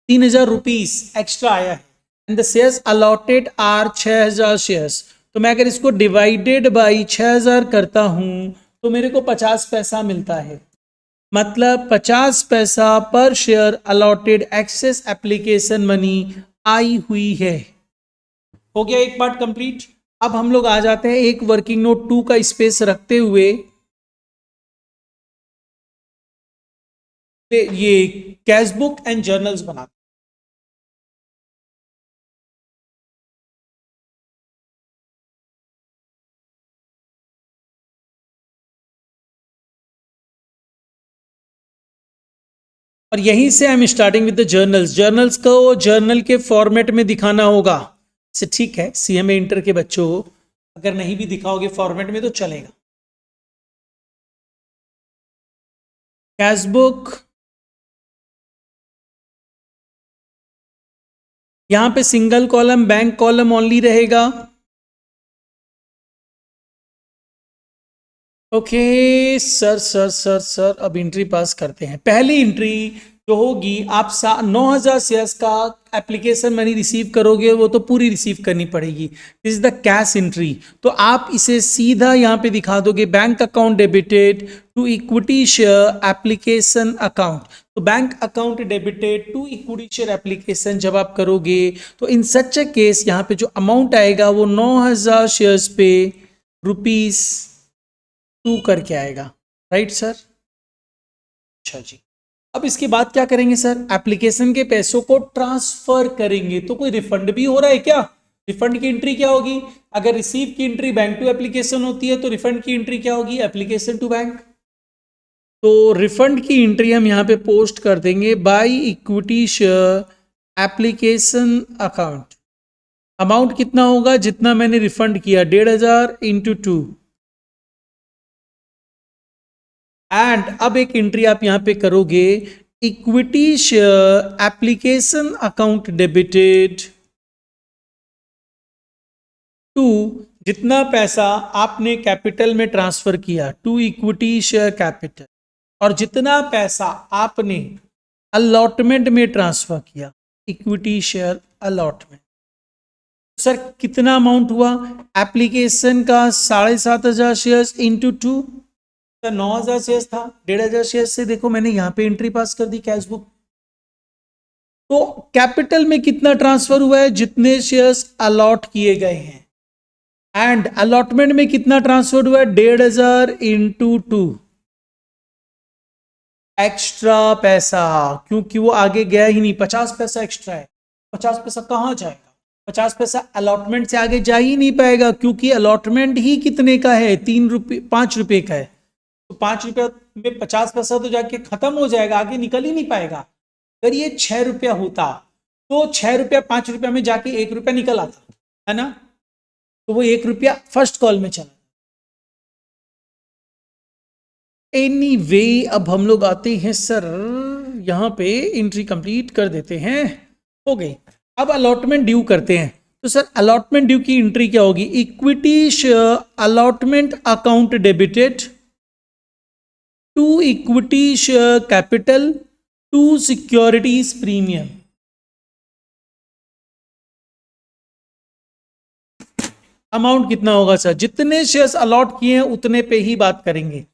A: 3000 रुपीज एक्स्ट्रा आया है, and the shares allotted are 6000 shares. तो मैं अगर इसको डिवाइडेड बाई 6000 करता हूं तो मेरे को 50 पैसा मिलता है, मतलब 50 पैसा per share allotted excess application money आई हुई है। हो गया एक पार्ट कंप्लीट। अब हम लोग आ जाते हैं एक वर्किंग नोट 2 का स्पेस रखते हुए ये कैश बुक एंड जर्नल्स बनाते। और यहीं से I am starting with the journals. Journals को जर्नल के फॉर्मेट में दिखाना होगा, से ठीक है सीएमए इंटर के बच्चों, अगर नहीं भी दिखाओगे फॉर्मेट में तो चलेगा। कैश बुक, यहां पे single column bank column only रहेगा। Okay sir sir sir sir अब एंट्री पास करते हैं। पहली एंट्री जो होगी, आप 9000 शेयर्स का एप्लीकेशन मनी रिसीव करोगे, वो तो पूरी रिसीव करनी पड़ेगी, this is the cash entry. तो आप इसे सीधा यहां पे दिखा दोगे, bank account debited to equity share application account. तो bank account debited to equity share application जब आप करोगे तो इन सच ए केस यहां पे जो अमाउंट आएगा वो 9000 शेयर्स पे ₹2 करके आएगा, राइट सर। अच्छा जी, अब इसके बाद क्या करेंगे सर, एप्लीकेशन के पैसों को ट्रांसफर करेंगे। तो कोई रिफंड भी हो रहा है क्या, रिफंड की एंट्री क्या होगी, अगर रिसीव की एंट्री बैंक टू एप्लीकेशन होती है तो रिफंड की एंट्री क्या होगी, एप्लीकेशन टू बैंक। तो रिफंड की एंट्री हम यहां पे पोस्ट कर देंगे by equity share application account. Amount कितना होगा, जितना मैंने रिफंड किया 1500 इंटू 2। एंड अब एक एंट्री आप यहां पे करोगे, equity share application account debited to, जितना पैसा आपने कैपिटल में ट्रांसफर किया टू इक्विटी शेयर कैपिटल, और जितना पैसा आपने अलॉटमेंट में ट्रांसफर किया इक्विटी शेयर अलॉटमेंट। सर कितना अमाउंट हुआ, एप्लीकेशन का 7500 शेयर्स इंटू 2, 9000 शेयर्स था, 1500 शेयर्स से देखो मैंने यहां पे एंट्री पास कर दी कैश बुक। तो कैपिटल में कितना ट्रांसफर हुआ है, जितने शेयर्स अलॉट किए गए हैं, एंड अलॉटमेंट में कितना ट्रांसफर हुआ है, 1500 इंटू 2, एक्स्ट्रा पैसा, क्योंकि वो आगे गया ही नहीं, 50 पैसा एक्स्ट्रा है, 50 पैसा कहां जाएगा, 50 पैसा अलॉटमेंट से आगे जा ही नहीं पाएगा, क्योंकि अलॉटमेंट ही कितने का है, 3 रुपये 5 रुपये का है। तो 5 रुपया में 50 पैसा तो जाके खत्म हो जाएगा, आगे निकल ही नहीं पाएगा। अगर ये 6 रुपया होता तो 6 रुपया 5 रुपया में जाके 1 रुपया निकल आता है ना, तो वो 1 रुपया फर्स्ट कॉल में चला। एनीवे, अब हम लोग आते हैं सर यहाँ पे एंट्री कंप्लीट कर देते हैं, हो गई। अब अलॉटमेंट ड्यू करते हैं। तो सर अलॉटमेंट ड्यू की एंट्री क्या होगी, equity allotment account debited to equity share capital to securities premium. Amount कितना होगा सर, जितने शेयर्स अलॉट किए हैं उतने पे ही बात करेंगे।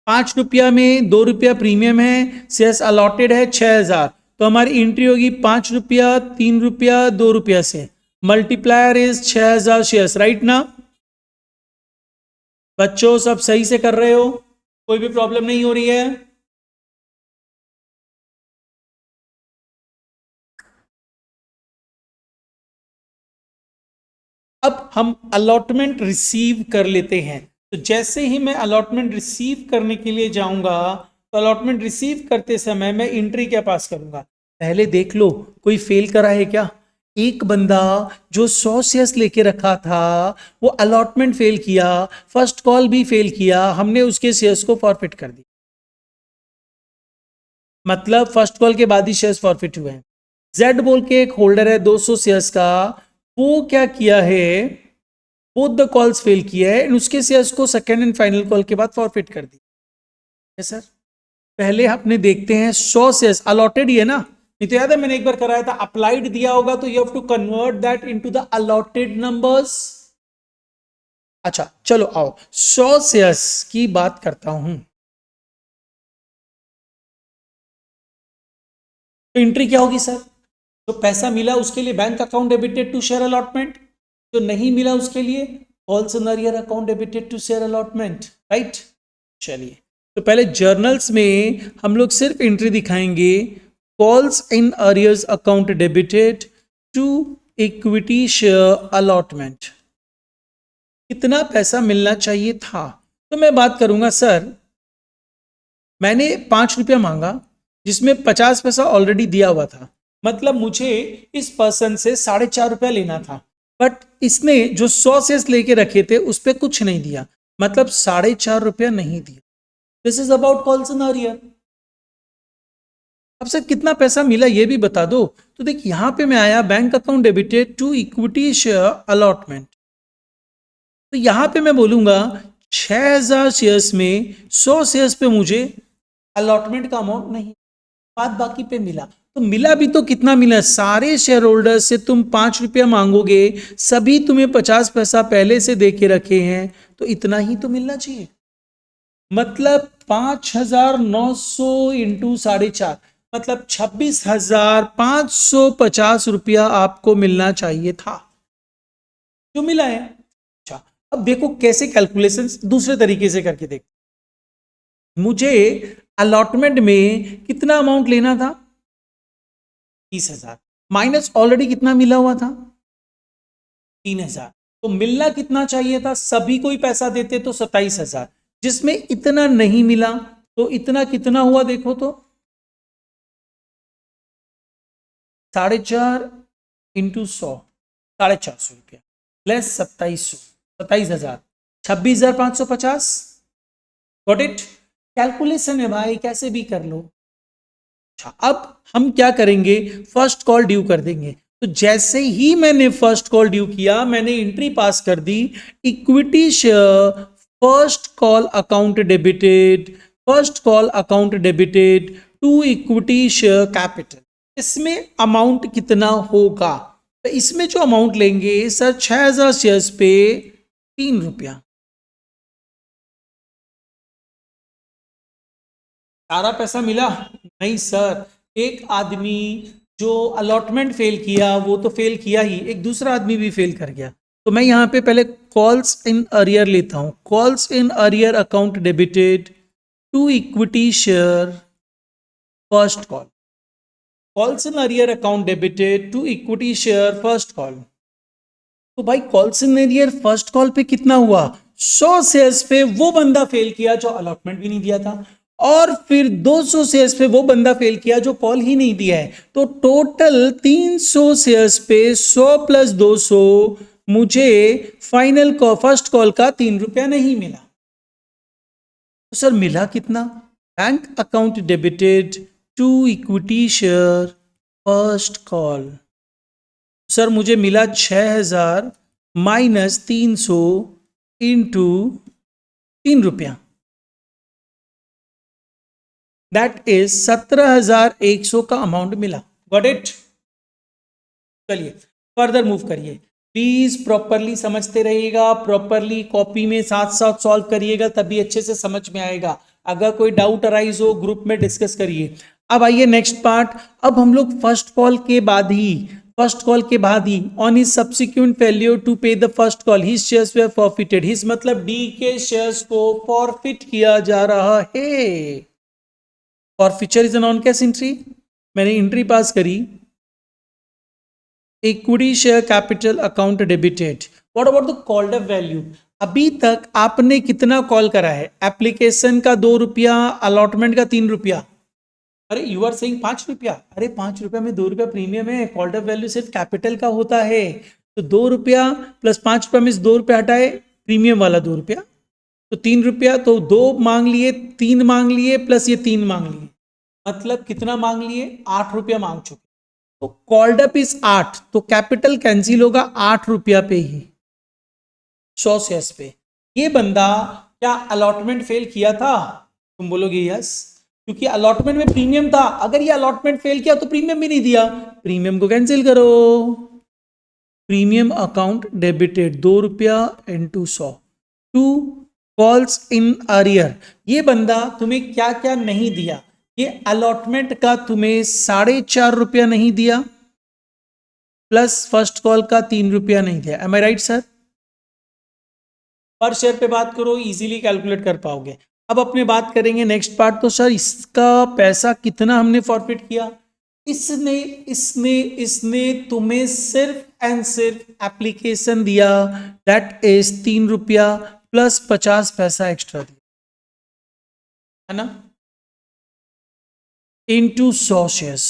A: 5 रुपया में 2 रुपया प्रीमियम है, शेयर्स अलॉटेड है 6000, तो हमारी एंट्री होगी 5 रुपया 3 रुपया 2 रुपया से, मल्टीप्लायर इज 6000 शेयर्स, राइट ना बच्चों, सब सही से कर रहे हो, कोई भी प्रॉब्लम नहीं हो रही है। अब हम अलॉटमेंट रिसीव कर लेते हैं। तो जैसे ही मैं अलॉटमेंट रिसीव करने के लिए जाऊंगा, तो अलॉटमेंट रिसीव करते समय मैं एंट्री क्या पास करूंगा, पहले देख लो कोई फेल करा है क्या। एक बंदा जो 100 शेयर्स लेके रखा था वो अलॉटमेंट फेल किया, फर्स्ट कॉल भी फेल किया, हमने उसके शेयर्स को फॉरफिट कर दिया, मतलब फर्स्ट कॉल के बाद ही शेयर्स फॉरफिट हुए हैं। जेड बोल के एक होल्डर है 200 शेयर्स का, वो क्या किया है, बोथ द कॉल्स फेल किया है, उसके शेयर्स को सेकेंड एंड फाइनल कॉल के बाद फॉरफिट कर दी है सर। पहले अपने देखते हैं 100 शेयर्स अलॉटेड ही है ना, नहीं तो याद है मैंने एक बार कराया था, अप्लाइड दिया होगा तो you have to convert that into the allotted numbers. अच्छा चलो आओ 100 शेयर्स की बात करता हूं। तो एंट्री क्या होगी सर, जो पैसा मिला उसके लिए bank account debited to share allotment, जो नहीं मिला उसके लिए calls in arrear account debited to share allotment, right. चलिए तो पहले जर्नल्स में हम लोग सिर्फ एंट्री दिखाएंगे, calls in arrears account debited to equity share allotment, कितना पैसा मिलना चाहिए था। तो मैं बात करूंगा सर, मैंने 5 रुपया मांगा जिसमें 50 पैसा ऑलरेडी दिया हुआ था, मतलब मुझे इस पर्सन से 4.5 रुपया लेना था, बट इसने जो 100 शेयर्स लेके रखे थे उस पर कुछ नहीं दिया, मतलब 4.5 रुपया नहीं दिया। This is about calls in arrear. अब सर कितना पैसा मिला ये भी बता दो। तो देख यहां पे मैं आया bank account debited to equity share allotment, तो यहां पे मैं बोलूंगा 6000 शेयर्स में 100 शेयर्स पे मुझे अलॉटमेंट का अमाउंट नहीं, बात बाकी पे मिला। तो मिला भी तो कितना मिला, सारे शेयर होल्डर से तुम 5 रुपया मांगोगे, सभी तुम्हें 50 पैसा पहले से दे के रखे हैं, तो इतना ही तो मिलना चाहिए, मतलब 5900 इंटू 4.5, मतलब 26,550 रुपया आपको मिलना चाहिए था, जो मिला है। अच्छा अब देखो कैसे कैलकुलेशन दूसरे तरीके से करके देख, मुझे अलॉटमेंट में कितना अमाउंट लेना था 30,000, माइनस ऑलरेडी कितना मिला हुआ था 3,000, तो मिलना कितना चाहिए था, सभी को ही पैसा देते तो 27,000, जिसमें इतना नहीं मिला, तो इतना कितना हुआ देखो तो 4.5 इंटू 100, 450 रुपया प्लस 27,000 26,550, गॉट इट। कैलकुलेशन है भाई, कैसे भी कर लो। अच्छा अब हम क्या करेंगे, फर्स्ट कॉल ड्यू कर देंगे। तो जैसे ही मैंने फर्स्ट कॉल ड्यू किया, मैंने एंट्री पास कर दी, equity share first call account debited, first call account debited to equity share capital. इसमें अमाउंट कितना होगा, तो इसमें जो अमाउंट लेंगे सर 6000 शेयर्स पे 3 रुपया, सारा पैसा मिला नहीं सर, एक आदमी जो अलॉटमेंट फेल किया वो तो फेल किया ही, एक दूसरा आदमी भी फेल कर गया। तो मैं यहां पे पहले कॉल्स इन अरियर लेता हूं, calls in arrear account debited to equity share first call, calls in arrear account debited to equity share first call, तो भाई कॉल सिनेरियर फर्स्ट कॉल पे कितना हुआ, 100 शेयर्स पे वो बंदा फेल किया जो अलॉटमेंट भी नहीं दिया था, और फिर 200 शेयर्स पे वो बंदा फेल किया जो कॉल ही नहीं दिया है। तो टोटल 300 शेयर्स पे 100 प्लस 200, मुझे फाइनल फर्स्ट कॉल का 3 रुपया नहीं मिला। तो सर मिला कितना, bank account debited to equity share first call, sir मुझे मिला 6000 माइनस 300 इंटू 3 रुपया, दैट इज 17,100 का अमाउंट मिला। Got it. चलिए फर्दर मूव करिए, प्लीज प्रॉपरली समझते रहिएगा, प्रॉपरली कॉपी में साथ साथ सॉल्व करिएगा, तभी अच्छे से समझ में आएगा। अगर कोई डाउट अराइज हो ग्रुप में डिस्कस करिए। अब आइए नेक्स्ट पार्ट। अब हम लोग फर्स्ट कॉल के बाद ही on his subsequent failure to pay the first call his shares were forfeited, his मतलब डी के शेयर्स को फॉरफिट किया जा रहा है। Forfeiture is a non cash entry, मैंने एंट्री पास करी, equity share capital account debited. What about the called up value, अभी तक आपने कितना कॉल करा है, एप्लीकेशन का 2 रुपया, अलॉटमेंट का 3 रुपया, अरे यू आर सेइंग 5 रुपया, अरे 5 रुपया में 2 रुपया प्रीमियम है, कॉल्ड अप वैल्यू सिर्फ कैपिटल का होता है। तो 2 रुपया प्लस 5 रुपया में 2 रुपया हटाए, प्रीमियम वाला 2 रुपया, तो 3 रुपया, तो 2 मांग लिए, 3 मांग लिए, प्लस ये 3 मांग लिए, मतलब कितना मांग लिए, 8 रुपया मांग चुके। तो कॉल्ड अप इज 8, तो कैपिटल कैंसिल होगा 8 रुपया पे ही, 100 शेयर्स पे। ये बंदा क्या अलॉटमेंट फेल किया था, तुम बोलोगे यस, क्योंकि अलॉटमेंट में प्रीमियम था। अगर ये अलॉटमेंट फेल किया तो प्रीमियम भी नहीं दिया, प्रीमियम को कैंसिल करो, प्रीमियम अकाउंट डेबिटेड 2 रुपया इंटू 100, 2 कॉल्स इन अरियर। ये बंदा तुम्हें क्या क्या नहीं दिया, ये अलॉटमेंट का तुम्हें 4.5 रुपया नहीं दिया, प्लस फर्स्ट कॉल का 3 रुपया नहीं दिया। एम आई राइट सर? पर शेयर पे बात करो, इजीली कैलकुलेट कर पाओगे। अब अपने बात करेंगे नेक्स्ट पार्ट। तो सर इसका पैसा कितना हमने फॉरफिट किया, इसने इसने इसने तुम्हें सिर्फ एंड सिर्फ एप्लीकेशन दिया, दैट इज 3 रुपया प्लस 50 पैसा एक्स्ट्रा दिया, है ना, इनटू 100 शेयर्स।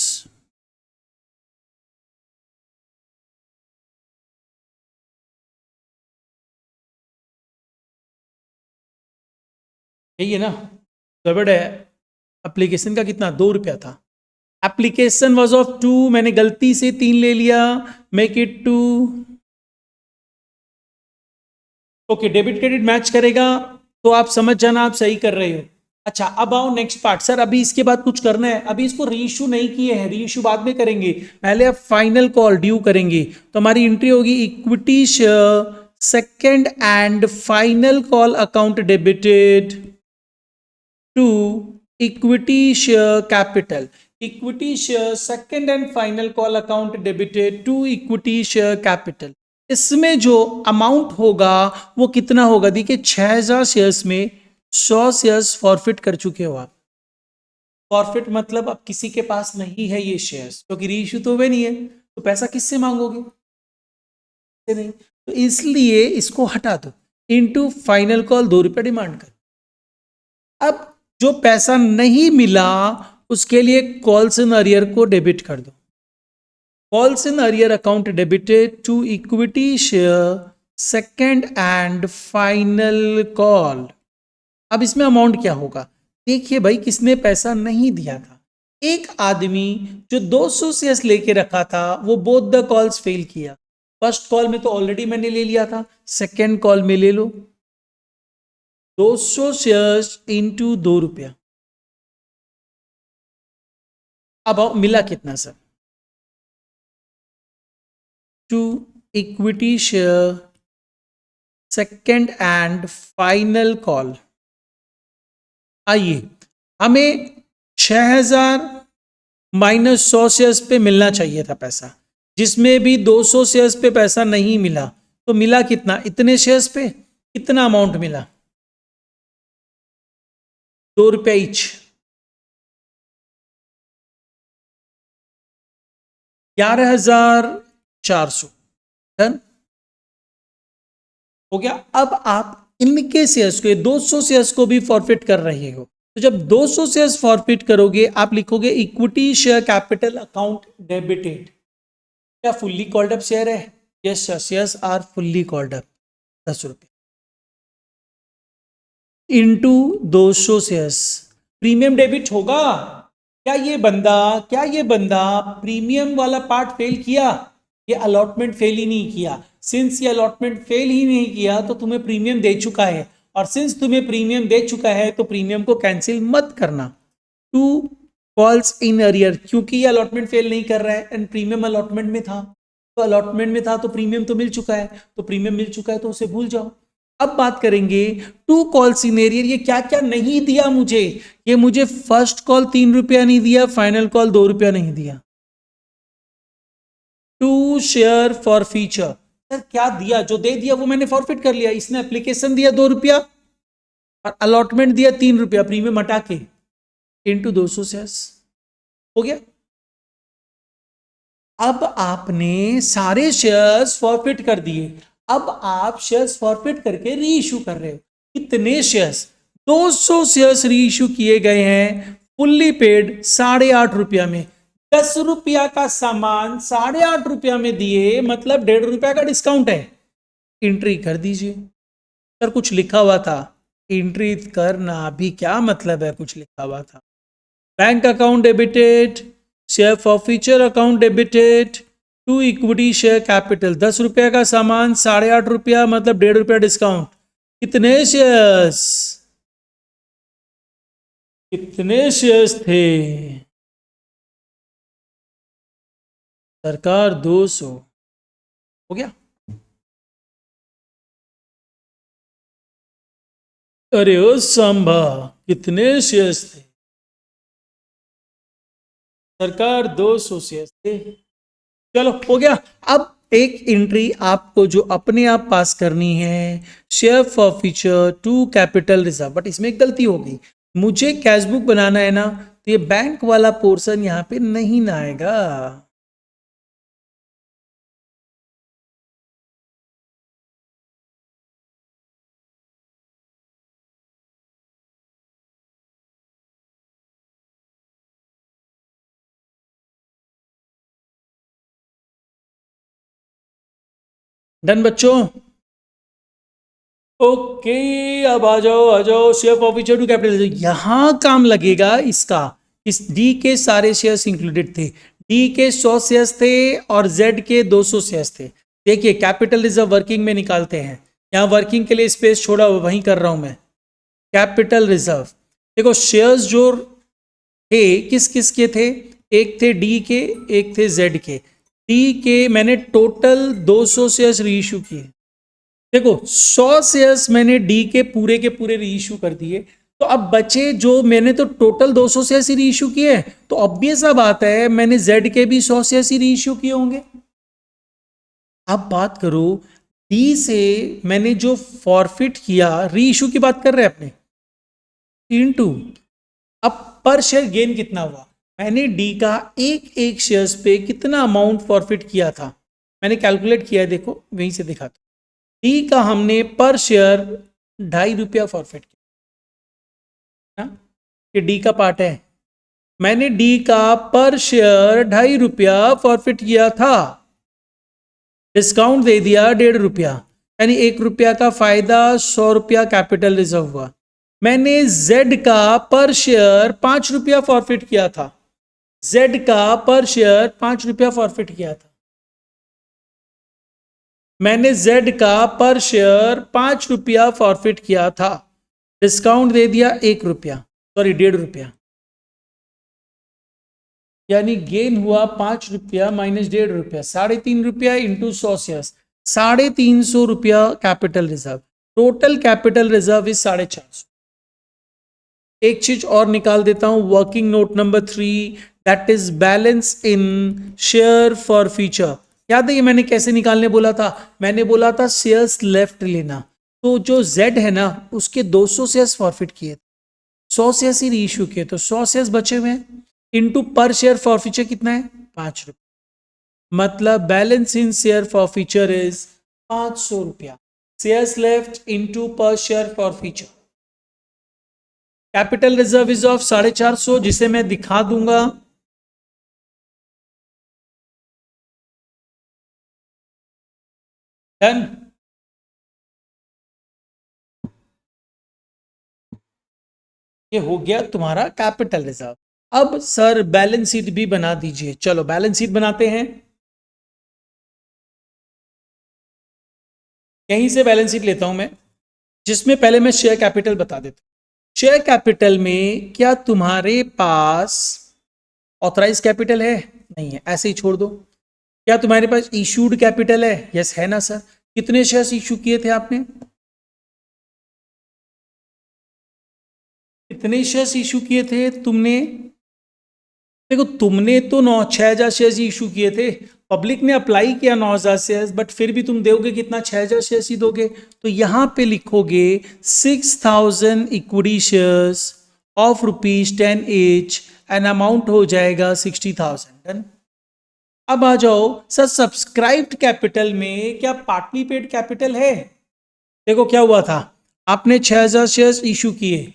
A: यही है ना, गड़बड़ है। एप्लीकेशन का कितना, 2 रुपया था, एप्लीकेशन वॉज ऑफ 2, मैंने गलती से 3 ले लिया, make it 2। Okay, debit credit match करेगा, तो आप समझ जाना आप सही कर रहे हो। अच्छा अब आओ नेक्स्ट पार्ट। सर अभी इसके बाद कुछ करना है, अभी इसको रीइश्यू नहीं किए हैं, रीइश्यू बाद में करेंगे, पहले अब फाइनल कॉल ड्यू करेंगे। तो हमारी एंट्री होगी equity share second and final call account debited to equity share capital, equity share second and final call account debited to equity share capital. इसमें जो अमाउंट होगा वो कितना होगा, देखिए 6000 शेयर्स में 100 शेयर्स फॉरफिट कर चुके हो आप। फॉरफिट मतलब अब किसी के पास नहीं है ये शेयर्स, क्योंकि रीइश्यू तो हुए नहीं है, तो पैसा किससे मांगोगे, नहीं, तो इसलिए इसको हटा दो, इनटू फाइनल कॉल 2 रुपया डिमांड कर। अब जो पैसा नहीं मिला उसके लिए कॉल्स इन अरियर को डेबिट कर दो, calls in arrear account debited to equity share second and final call. अब इसमें अमाउंट क्या होगा, देखिए भाई किसने पैसा नहीं दिया था, एक आदमी जो 200 शेयर्स लेके रखा था, वो बोथ द कॉल्स फेल किया। फर्स्ट कॉल में तो ऑलरेडी मैंने ले लिया था, सेकेंड कॉल में ले लो, 200 शेयर्स इंटू 2 रुपया। अब मिला कितना sir, to equity share second and final call. आइए हमें 6000 माइनस 100 शेयर्स पे मिलना चाहिए था पैसा, जिसमें भी 200 शेयर्स पे पैसा नहीं मिला, तो मिला कितना, इतने शेयर्स पे कितना अमाउंट मिला, 2 रुपया ईच, 11,400। डन। हो गया। अब आप इनके शेयर्स को 200 शेयर्स को भी फॉरफिट कर रहे हो, तो जब 200 शेयर्स फॉरफिट करोगे आप लिखोगे equity share capital account debited. क्या फुल्ली कॉल्ड अप शेयर है? Yes sir, shares are fully called up. 10 रुपये इंटू 200 शेयर्स, प्रीमियम डेबिट होगा। क्या ये बंदा प्रीमियम वाला पार्ट फेल किया? ये अलॉटमेंट फेल ही नहीं किया। सिंस ये अलॉटमेंट फेल ही नहीं किया तो तुम्हें प्रीमियम दे चुका है, और सिंस तुम्हें प्रीमियम दे चुका है तो प्रीमियम को कैंसिल मत करना। टू कॉल्स इन अरियर, क्योंकि ये अलॉटमेंट फेल नहीं कर रहा है एंड प्रीमियम अलॉटमेंट में था, तो अलॉटमेंट में था तो प्रीमियम तो मिल चुका है, तो प्रीमियम मिल चुका है तो उसे भूल जाओ। अब बात करेंगे टू कॉल सीनेरियर, ये क्या क्या नहीं दिया मुझे। ये मुझे फर्स्ट कॉल 3 रुपया नहीं दिया, फाइनल कॉल 2 रुपया नहीं दिया। To share forfeiture, sir क्या दिया? जो दे दिया वो मैंने फॉरफिट कर लिया। इसने एप्लीकेशन दिया 2 रुपया और अलॉटमेंट दिया 3 रुपया, प्रीमियम हटा के इंटू 200 शेयर्स, हो गया। अब आपने सारे शेयर्स फॉरफिट कर दिए, अब आप शेयर्स फॉरफिट करके री इश्यू कर रहे हो। कितने शेयर्स? 200 शेयर्स री इश्यू किए गए हैं, फुल्ली पेड 8.5 रुपया में। 10 रुपया का सामान 8.5 रुपया में दिए, मतलब 1.5 रुपया का डिस्काउंट है। एंट्री कर दीजिए। सर कुछ लिखा हुआ था, एंट्री करना अभी क्या मतलब है? कुछ लिखा हुआ था, bank account debited, share forfeiture account debited, to equity share capital. 10 रुपया का सामान 8.5 रुपया, मतलब 1.5 रुपया डिस्काउंट। कितने शेयर्स? कितने शेयर्स थे सरकार? 200, हो गया। अरे ओ सांबा, कितने शेयर्स थे सरकार? 200 शेयर्स थे। चलो हो गया। अब एक एंट्री आपको जो अपने आप पास करनी है, share forfeiture to capital reserve, but इसमें एक गलती हो गई। मुझे कैश बुक बनाना है ना, तो ये बैंक वाला पोर्शन यहां पे नहीं ना आएगा। डन बच्चों? ओके, अब आ जाओ share forfeiture to capital. यहां काम लगेगा इसका। इस डी के सारे शेयर्स इंक्लूडेड थे, डी के 100 शेयर्स थे और जेड के 200 शेयर्स थे। देखिए कैपिटल रिजर्व वर्किंग में निकालते हैं, यहां वर्किंग के लिए स्पेस छोड़ा हुआ वहीं कर रहा हूं मैं। कैपिटल रिजर्व देखो, शेयर्स जो थे किस किस के थे? एक थे डी के, एक थे जेड के। डी के मैंने टोटल 200 शेयर्स री इशू किए। देखो 100 शेयर्स मैंने डी के पूरे री इशू कर दिए, तो अब बचे जो, मैंने तो टोटल 200 शेयर्स ही री इशू किए, तो ऑब्वियस सा बात है मैंने जेड के भी 100 शेयर्स ही री इशू किए होंगे। अब बात करो डी से मैंने जो फॉरफिट किया, री इशू की बात कर रहे हैं अपने, इनटू अब पर शेयर गेन कितना हुआ। मैंने डी का एक एक शेयर्स पे कितना अमाउंट फॉरफिट किया था, मैंने कैलकुलेट किया है, देखो वहीं से दिखाता। डी का हमने पर शेयर 2.5 रुपया फॉरफिट किया, ये डी का पार्ट है। मैंने डी का पर शेयर 2.5 रुपया फॉरफिट किया था, डिस्काउंट दे दिया 1.5 रुपया, यानी 1 रुपया का फायदा, 100 रुपया कैपिटल रिजर्व हुआ। मैंने जेड का पर शेयर 5 रुपया फॉरफिट किया था, जेड का पर शेयर 5 रुपया फॉरफिट किया था। मैंने जेड का पर शेयर 5 रुपया फॉरफिट किया था, डिस्काउंट दे दिया 1 रुपया, सॉरी 1.5 रुपया, यानी गेन हुआ 5 रुपया माइनस 1.5 रुपया, 3.5 रुपया इंटू 100 शेयर्स, 350 रुपया capital reserve. Total capital reserve is 450। एक चीज और निकाल देता हूं, working note number 3, that is balance in share for future. याद है ये मैंने कैसे निकालने बोला था? मैंने बोला था शेयर्स लेफ्ट लेना, तो जो जेड है ना उसके 200 शेयर्स फॉरफिट किए, 100 शेयर्स ही रीइश्यू किए, तो 100 शेयर्स बचे हुए हैं, इनटू पर शेयर फॉर फ्यूचर कितना है? 5 रुपया, मतलब balance in share for future is 500 रुपया। शेयर्स लेफ्ट इनटू पर share for future. Capital reserve is of 450, जिसे मैं दिखा दूंगा। डन। ये हो गया तुम्हारा कैपिटल रिजर्व। अब सर बैलेंस शीट भी बना दीजिए। चलो बैलेंस शीट बनाते हैं। यहीं से बैलेंस शीट लेता हूं मैं, जिसमें पहले मैं शेयर कैपिटल बता देता हूं। शेयर कैपिटल में क्या तुम्हारे पास ऑथराइज कैपिटल है? नहीं है, ऐसे ही छोड़ दो। क्या तुम्हारे पास इशूड कैपिटल है? यस है ना सर। कितने शेयर्स इशू किए थे आपने? कितने शेयर्स इशू किए थे तुमने? देखो तुमने तो 6,000 शेयर्स इशू किए थे, पब्लिक ने अप्लाई किया 9,000 शेयर्स, बट फिर भी तुम दोगे कितना? 6,000 शेयर्स ही दोगे। तो यहां पे लिखोगे 6,000 equity shares of ₹10 each, and amount हो जाएगा 60,000। डन। अब आ जाओ सर, सब्सक्राइब्ड कैपिटल में क्या पार्टली पेड कैपिटल है? देखो क्या हुआ था, आपने 6,000 शेयर्स इशू किए,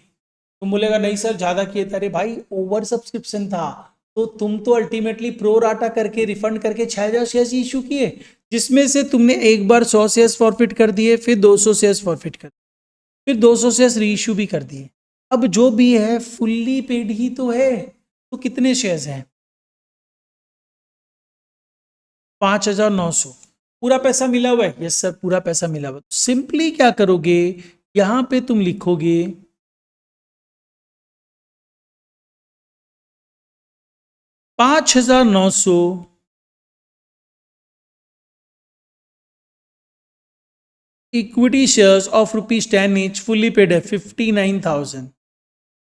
A: तुम बोलेगा नहीं सर ज्यादा किए थे। अरे भाई ओवर सब्सक्रिप्शन था, तो तुम तो अल्टीमेटली प्रो राटा करके रिफंड करके 6,000 शेयर्स इशू किए, जिसमें से तुमने एक बार 100 शेयर्स फॉरफिट कर दिए, फिर 200 शेयर्स फॉरफिट कर दिए, फिर 200 शेयर्स रीइश्यू भी कर दिए। अब जो भी है फुल्ली पेड ही तो है। तो कितने शेयर्स हैं? 5,900। पूरा पैसा मिला हुआ है? यस सर पूरा पैसा मिला हुआ है। सिंपली क्या करोगे, यहां पे तुम लिखोगे 5,900 equity shares of ₹10 each, fully paid है 59,000।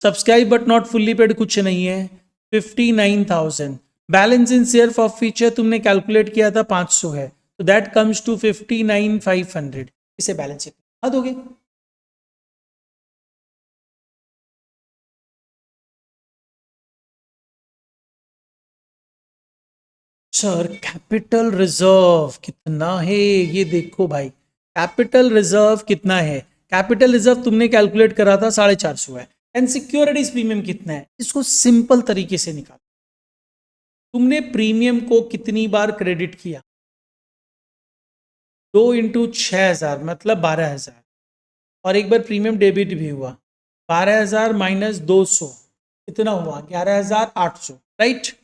A: Subscribe but not fully paid कुछ नहीं है, 59,000। Balance in share for future तुमने कैलकुलेट किया था 500 है, तो दैट कम्स टू 59,500। इसे बैलेंस शीट में दोगे। सर कैपिटल रिजर्व कितना है ये देखो भाई, कैपिटल रिजर्व कितना है? कैपिटल रिजर्व तुमने कैलकुलेट करा था 450 है। एंड सिक्योरिटीज प्रीमियम कितना है? इसको सिंपल तरीके से निकाल। तुमने प्रीमियम को कितनी बार क्रेडिट किया? 2 इंटू 6,000 मतलब 12,000, और एक बार प्रीमियम डेबिट भी हुआ। 12,000 माइनस 200 कितना हुआ? 11,800, right.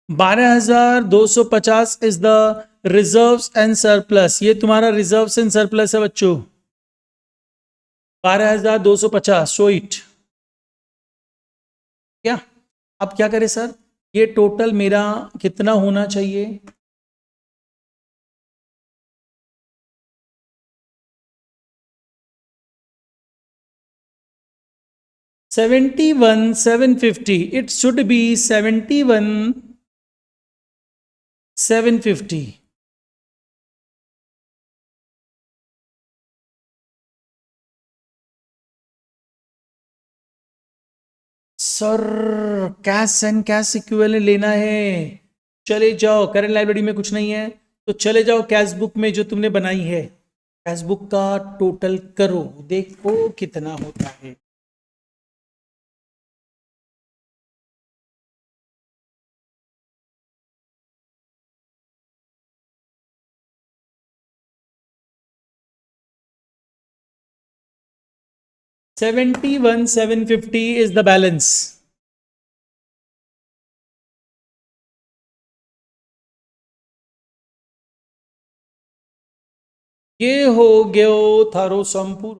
A: 12,250 is the reserves and surplus. ये तुम्हारा रिजर्व्स एंड सरप्लस है बच्चों, 12,250। Show it. क्या अब क्या करें सर, ये टोटल मेरा कितना होना चाहिए? $71,750। It should be 71,750। Sir cash and cash equivalent लेना है। चले जाओ, करंट लाइब्रेरी में कुछ नहीं है तो चले जाओ कैश बुक में जो तुमने बनाई है, कैश बुक का टोटल करो, देखो कितना होता है। $71,750 is the balance। ये हो गयो थारो संपूर्ण।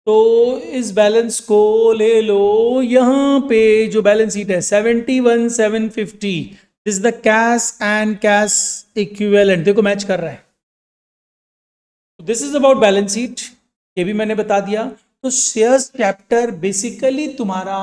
A: तो इस बैलेंस को ले लो, यहां पे जो बैलेंस शीट है 71,750 is the cash and cash equivalent, देखो मैच कर रहा है। This is about balance sheet, ये भी मैंने बता दिया। तो शेयर्स चैप्टर बेसिकली तुम्हारा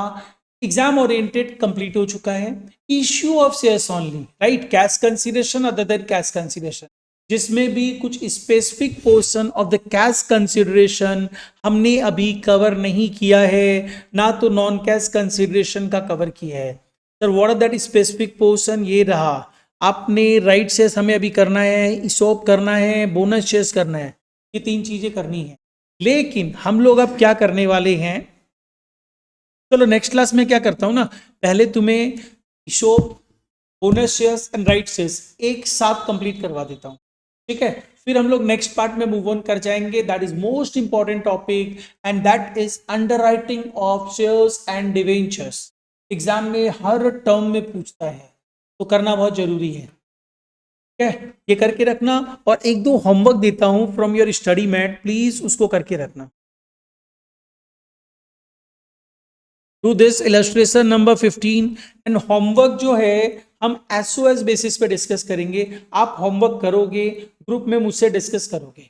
A: एग्जाम ओरिएंटेड कंप्लीट हो चुका है। Issue of shares only, right, cash consideration other than cash consideration, जिसमें भी कुछ specific portion of the cash consideration हमने अभी कवर नहीं किया है, ना तो नॉन कैश कंसीडरेशन का कवर किया है। Sir what are that specific portion? ये रहा, आपने राइट शेयर्स हमें अभी करना है, इसॉप करना है, बोनस शेयर्स करना है, ये 3 चीजें करनी है। लेकिन हम लोग अब क्या करने वाले हैं, चलो नेक्स्ट क्लास में क्या करता हूं ना, पहले तुम्हें ESOP, bonus shares and right shares एक साथ कंप्लीट करवा देता हूं, ठीक है? फिर हम लोग नेक्स्ट पार्ट में मूव ऑन कर जाएंगे, that is most important topic and that is underwriting of shares and debentures. Exam में हर टर्म में पूछता है, तो करना बहुत जरूरी है, ठीक है? ये करके रखना, और 1-2 होमवर्क देता हूं from your study mat, please उसको करके रखना। To this illustration number 15 and homework जो है हम एसओएस बेसिस पे डिस्कस करेंगे। आप होमवर्क करोगे, ग्रुप में मुझसे डिस्कस करोगे,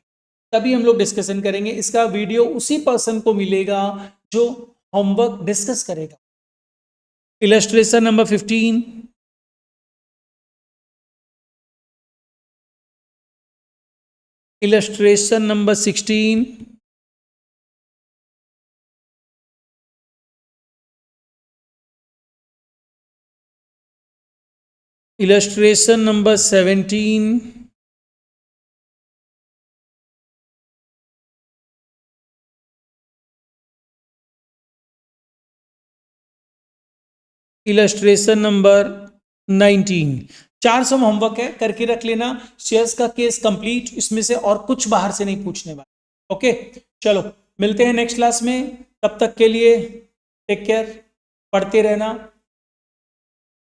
A: तभी हम लोग डिस्कशन करेंगे। इसका वीडियो उसी पर्सन को मिलेगा जो होमवर्क डिस्कस करेगा। Illustration number 15, illustration number 16, illustration number 17, illustration number 19। 4 सम होमवर्क है, करके रख लेना। शेयर्स का केस कंप्लीट, इसमें से और कुछ बाहर से नहीं पूछने वाला। ओके, चलो मिलते हैं नेक्स्ट क्लास में, तब तक के लिए टेक केयर, पढ़ते रहना।